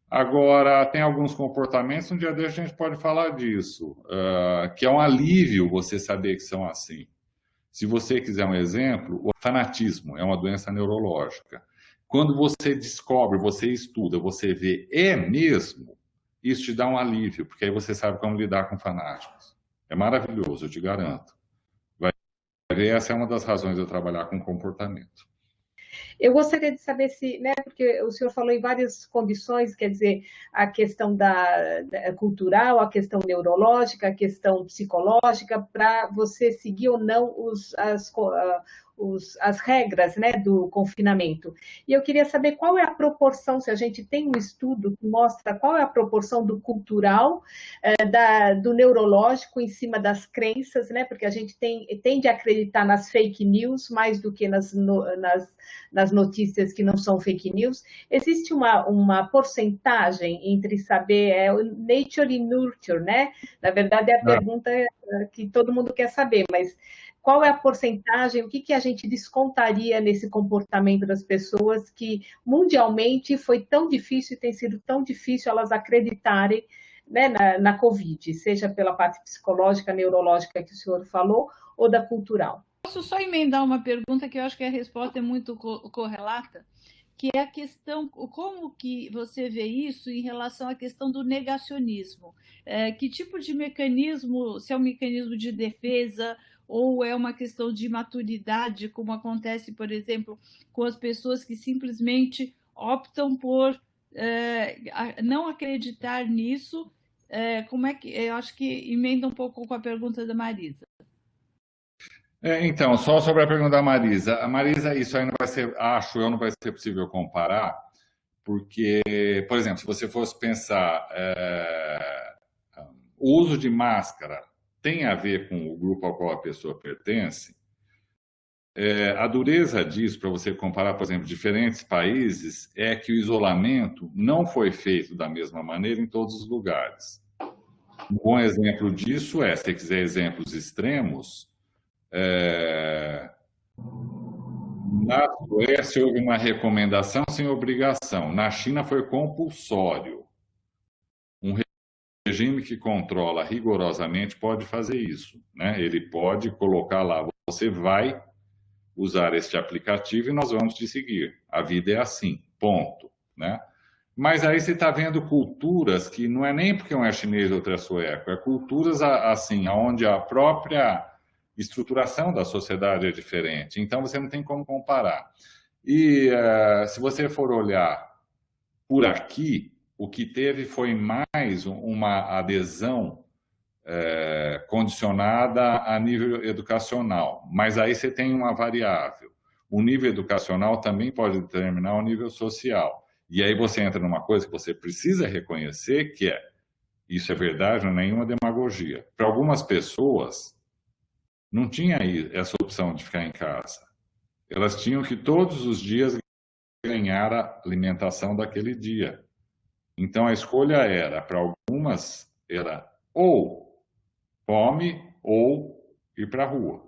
Speaker 3: Agora, tem alguns comportamentos, um dia desse a gente pode falar disso, que é um alívio você saber que são assim. Se você quiser um exemplo, o fanatismo é uma doença neurológica. Quando você descobre, você estuda, você vê, é mesmo, isso te dá um alívio, porque aí você sabe como lidar com fanáticos. É maravilhoso, eu te garanto. Essa é uma das razões de eu trabalhar com comportamento.
Speaker 2: Eu gostaria de saber se, né, porque o senhor falou em várias condições, quer dizer, a questão da cultural, a questão neurológica, a questão psicológica, para você seguir ou não as regras, né, do confinamento. E eu queria saber qual é a proporção, se a gente tem um estudo que mostra qual é a proporção do cultural, do neurológico em cima das crenças, né, porque a gente tende a acreditar nas fake news mais do que nas notícias que não são fake news. Existe uma porcentagem entre saber, o nature e nurture, né? Na verdade, é a pergunta que todo mundo quer saber, mas qual é a porcentagem, o que a gente descontaria nesse comportamento das pessoas que mundialmente foi tão difícil e tem sido tão difícil elas acreditarem, né, na Covid, seja pela parte psicológica, neurológica que o senhor falou, ou da cultural?
Speaker 4: Posso só emendar uma pergunta que eu acho que a resposta é muito correlata, que é a questão, como que você vê isso em relação à questão do negacionismo? Que tipo de mecanismo, se é um mecanismo de defesa ou é uma questão de maturidade, como acontece, por exemplo, com as pessoas que simplesmente optam por não acreditar nisso? Como é que, eu acho que emenda um pouco com a pergunta da Marisa.
Speaker 3: Então, só sobre a pergunta da Marisa. A Marisa, isso aí não vai ser, acho eu, não vai ser possível comparar, porque, por exemplo, se você fosse pensar, o uso de máscara tem a ver com o grupo ao qual a pessoa pertence, a dureza disso, para você comparar, por exemplo, diferentes países, é que o isolamento não foi feito da mesma maneira em todos os lugares. Um bom exemplo disso se você quiser exemplos extremos, na Suécia houve uma recomendação sem obrigação. Na China foi compulsório. Um regime que controla rigorosamente pode fazer isso, né? Ele pode colocar lá, você vai usar este aplicativo e nós vamos te seguir. A vida é assim, ponto, né? Mas aí você está vendo culturas que não é nem porque um é chinês ou outro é sueco, é culturas assim, onde a própria estruturação da sociedade é diferente. Então, você não tem como comparar. E se você for olhar por aqui, o que teve foi mais uma adesão condicionada a nível educacional. Mas aí você tem uma variável. O nível educacional também pode determinar o nível social. E aí você entra numa coisa que você precisa reconhecer, que isso é verdade, não é nenhuma demagogia. Para algumas pessoas, não tinha essa opção de ficar em casa. Elas tinham que todos os dias ganhar a alimentação daquele dia. Então a escolha para algumas, era ou come ou ir para a rua.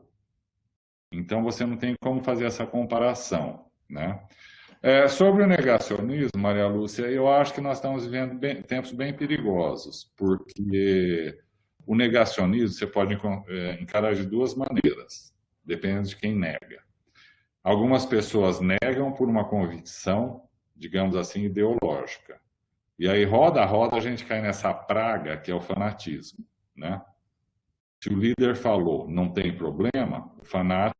Speaker 3: Então você não tem como fazer essa comparação, né? Sobre o negacionismo, Maria Lúcia, eu acho que nós estamos vivendo tempos bem perigosos, porque o negacionismo você pode encarar de duas maneiras, depende de quem nega. Algumas pessoas negam por uma convicção, digamos assim, ideológica. E aí, roda a roda, a gente cai nessa praga que é o fanatismo, né? Se o líder falou, não tem problema, o fanático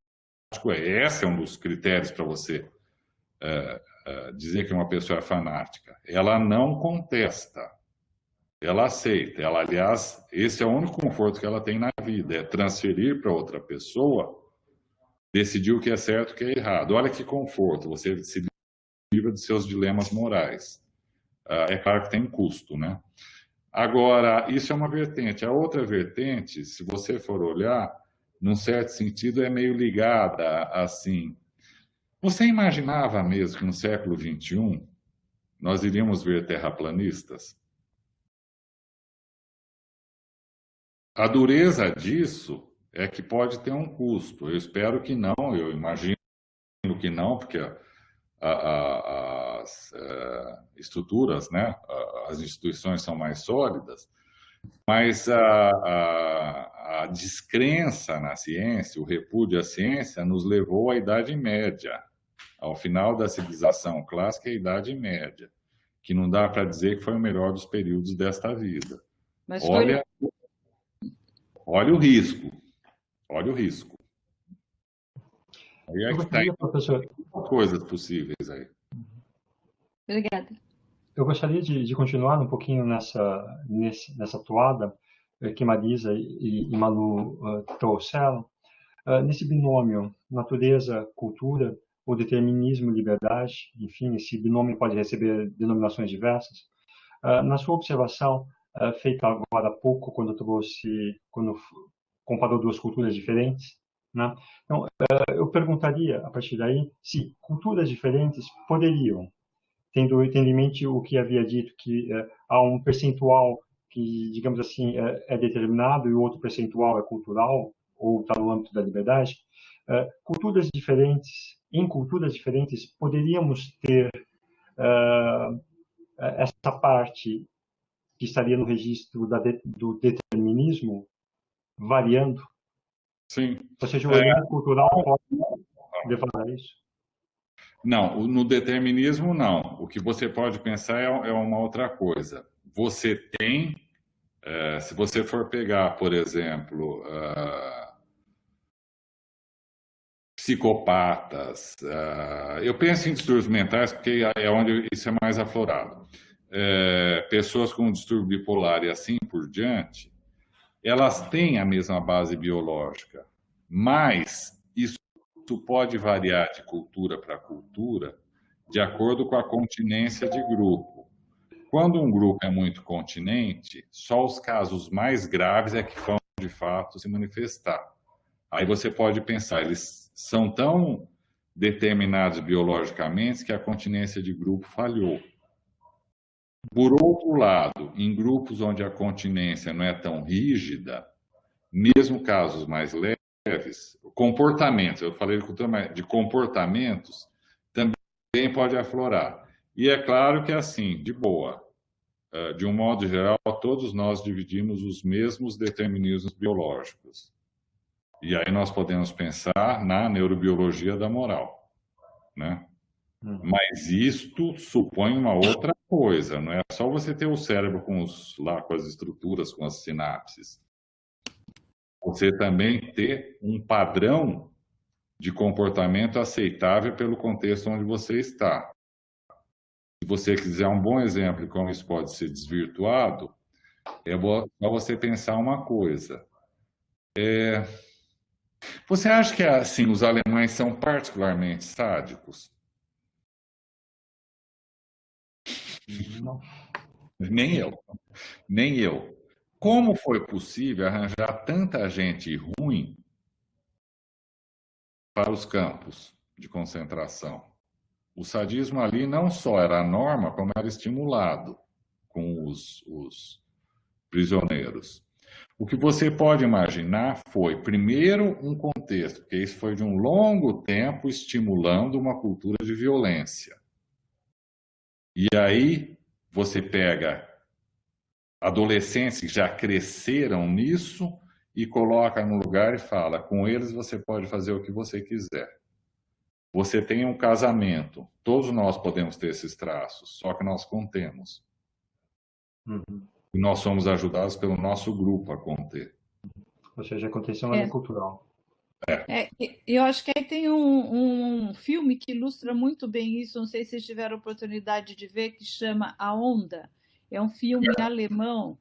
Speaker 3: esse é um dos critérios para você dizer que uma pessoa é fanática. Ela não contesta. Ela aceita. Ela, aliás, esse é o único conforto que ela tem na vida, é transferir para outra pessoa, decidir o que é certo e o que é errado. Olha que conforto, você se livra de seus dilemas morais. É claro que tem custo, né? Agora, isso é uma vertente. A outra vertente, se você for olhar, num certo sentido, é meio ligada, assim... Você imaginava mesmo que no século XXI nós iríamos ver terraplanistas? A dureza disso é que pode ter um custo. Eu espero que não, eu imagino que não, porque as estruturas, né, as instituições são mais sólidas, mas a descrença na ciência, o repúdio à ciência, nos levou à Idade Média, ao final da civilização clássica, a Idade Média, que não dá para dizer que foi o melhor dos períodos desta vida. Mas olha o risco. Olha o risco. Aí é que está
Speaker 1: professor,
Speaker 3: coisas possíveis aí.
Speaker 4: Obrigada.
Speaker 1: Eu gostaria de continuar um pouquinho nessa toada que Marisa e Malu trouxeram, Nesse binômio natureza-cultura, ou determinismo-liberdade, enfim, esse binômio pode receber denominações diversas. Na sua observação, feita agora há pouco, quando comparou duas culturas diferentes, né? Então, eu perguntaria, a partir daí, se culturas diferentes poderiam, tendo em mente o que havia dito, que há um percentual que, digamos assim, é determinado e o outro percentual é cultural, ou está no âmbito da liberdade, em culturas diferentes, poderíamos ter essa parte que estaria no registro do determinismo variando.
Speaker 3: Sim.
Speaker 1: Ou seja, o elemento cultural pode levar a isso?
Speaker 3: Não, no determinismo, não. O que você pode pensar é uma outra coisa. Você tem, se você for pegar, por exemplo, psicopatas, eu penso em distúrbios mentais porque é onde isso é mais aflorado. Pessoas com distúrbio bipolar e assim por diante, elas têm a mesma base biológica, mas isso pode variar de cultura para cultura de acordo com a continência de grupo. Quando um grupo é muito continente, só os casos mais graves é que vão, de fato, se manifestar. Aí você pode pensar, eles são tão determinados biologicamente que a continência de grupo falhou. Por outro lado, em grupos onde a continência não é tão rígida, mesmo casos mais leves, comportamentos, eu falei de comportamentos, também pode aflorar. E é claro que, assim, de boa, de um modo geral, todos nós dividimos os mesmos determinismos biológicos. E aí nós podemos pensar na neurobiologia da moral, né? Mas isto supõe uma outra coisa, não é só você ter o cérebro com as estruturas, com as sinapses. Você também ter um padrão de comportamento aceitável pelo contexto onde você está. Se você quiser um bom exemplo de como isso pode ser desvirtuado, é só você pensar uma coisa. Você acha que assim, os alemães são particularmente sádicos?
Speaker 1: Não.
Speaker 3: Nem eu. Nem eu. Como foi possível arranjar tanta gente ruim para os campos de concentração? O sadismo ali não só era a norma, como era estimulado com os prisioneiros. O que você pode imaginar foi, primeiro, um contexto, porque isso foi de um longo tempo estimulando uma cultura de violência. E aí você pega adolescentes que já cresceram nisso e coloca no lugar e fala, com eles você pode fazer o que você quiser. Você tem um casamento, todos nós podemos ter esses traços, só que nós contemos. E nós somos ajudados pelo nosso grupo a conter.
Speaker 1: Ou seja, a contenção é cultural.
Speaker 4: Eu acho que aí tem um filme que ilustra muito bem isso, não sei se vocês tiveram oportunidade de ver, que chama A Onda. É um filme alemão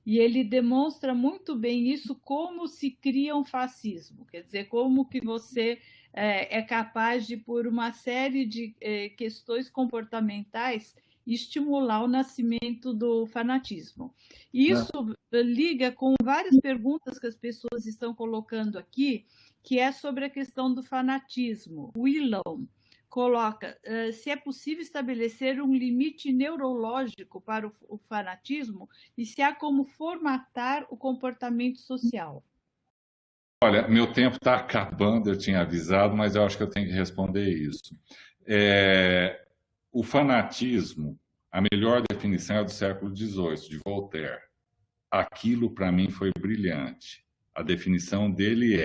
Speaker 4: e ele demonstra muito bem isso, como se cria um fascismo, quer dizer, como que você é capaz de, por uma série de questões comportamentais, estimular o nascimento do fanatismo. Isso liga com várias perguntas que as pessoas estão colocando aqui, que é sobre a questão do fanatismo. Willon coloca se é possível estabelecer um limite neurológico para o fanatismo e se há como formatar o comportamento social.
Speaker 3: Olha, meu tempo está acabando, eu tinha avisado, mas eu acho que eu tenho que responder isso. O fanatismo, a melhor definição é do século XVIII, de Voltaire. Aquilo, para mim, foi brilhante. A definição dele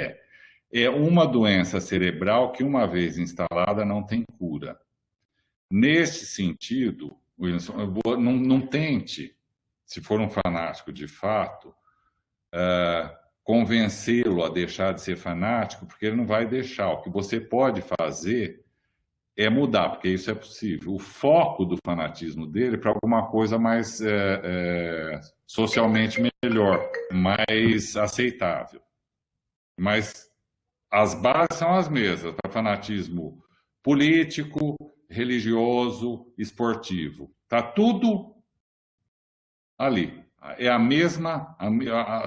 Speaker 3: é uma doença cerebral que, uma vez instalada, não tem cura. Nesse sentido, Wilson, não tente, se for um fanático de fato, convencê-lo a deixar de ser fanático, porque ele não vai deixar. O que você pode fazer é mudar, porque isso é possível. O foco do fanatismo dele é para alguma coisa mais socialmente melhor, mais aceitável. Mas as bases são as mesmas, tá? Fanatismo político, religioso, esportivo. Está tudo ali. É a mesma,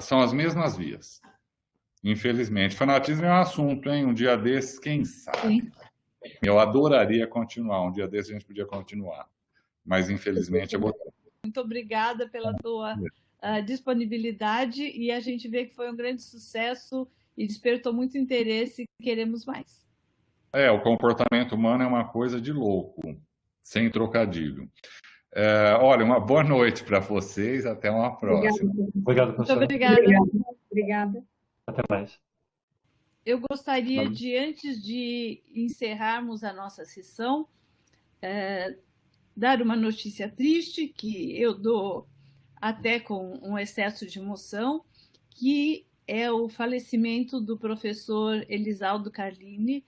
Speaker 3: são as mesmas vias. Infelizmente. Fanatismo é um assunto, hein? Um dia desses, quem sabe?
Speaker 4: Sim.
Speaker 3: Eu adoraria continuar. Um dia desses a gente podia continuar. Mas, infelizmente, eu vou...
Speaker 4: Muito obrigada pela tua disponibilidade e a gente vê que foi um grande sucesso e despertou muito interesse e queremos mais.
Speaker 3: O comportamento humano é uma coisa de louco, sem trocadilho. Olha, uma boa noite para vocês, até uma próxima.
Speaker 1: Obrigado, professor.
Speaker 4: Muito obrigada.
Speaker 2: Obrigada.
Speaker 1: Até mais.
Speaker 4: Eu gostaria de, antes de encerrarmos a nossa sessão, dar uma notícia triste, que eu dou até com um excesso de emoção, que é o falecimento do professor Elisaldo Carlini,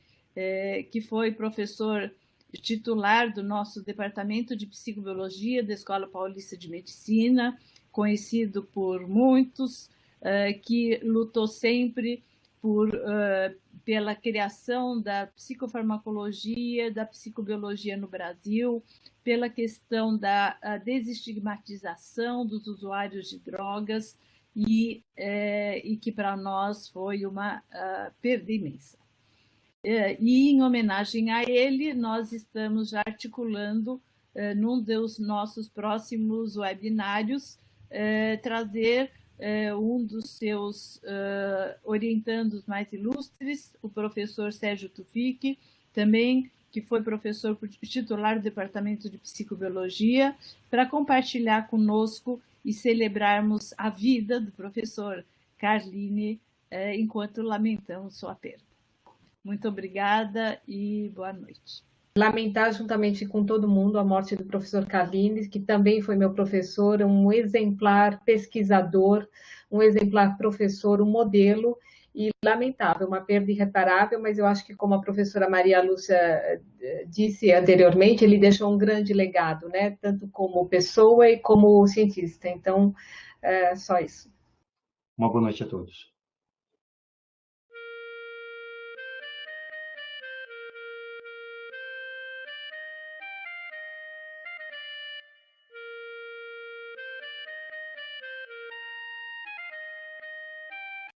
Speaker 4: que foi professor titular do nosso Departamento de Psicobiologia da Escola Paulista de Medicina, conhecido por muitos, que lutou sempre pela criação da psicofarmacologia, da psicobiologia no Brasil, pela questão da desestigmatização dos usuários de drogas e que para nós foi uma perda imensa. E em homenagem a ele, nós estamos já articulando, num dos nossos próximos webinários, trazer um dos seus orientandos mais ilustres, o professor Sérgio Tufik, também que foi professor titular do Departamento de Psicobiologia, para compartilhar conosco e celebrarmos a vida do professor Carlini, enquanto lamentamos sua perda. Muito obrigada e boa noite.
Speaker 2: Lamentar, juntamente com todo mundo, a morte do professor Carlini, que também foi meu professor, um exemplar pesquisador, um exemplar professor, um modelo, e lamentável, uma perda irreparável, mas eu acho que, como a professora Maria Lúcia disse anteriormente, ele deixou um grande legado, né? Tanto como pessoa e como cientista. Então, só isso.
Speaker 1: Uma boa noite a todos.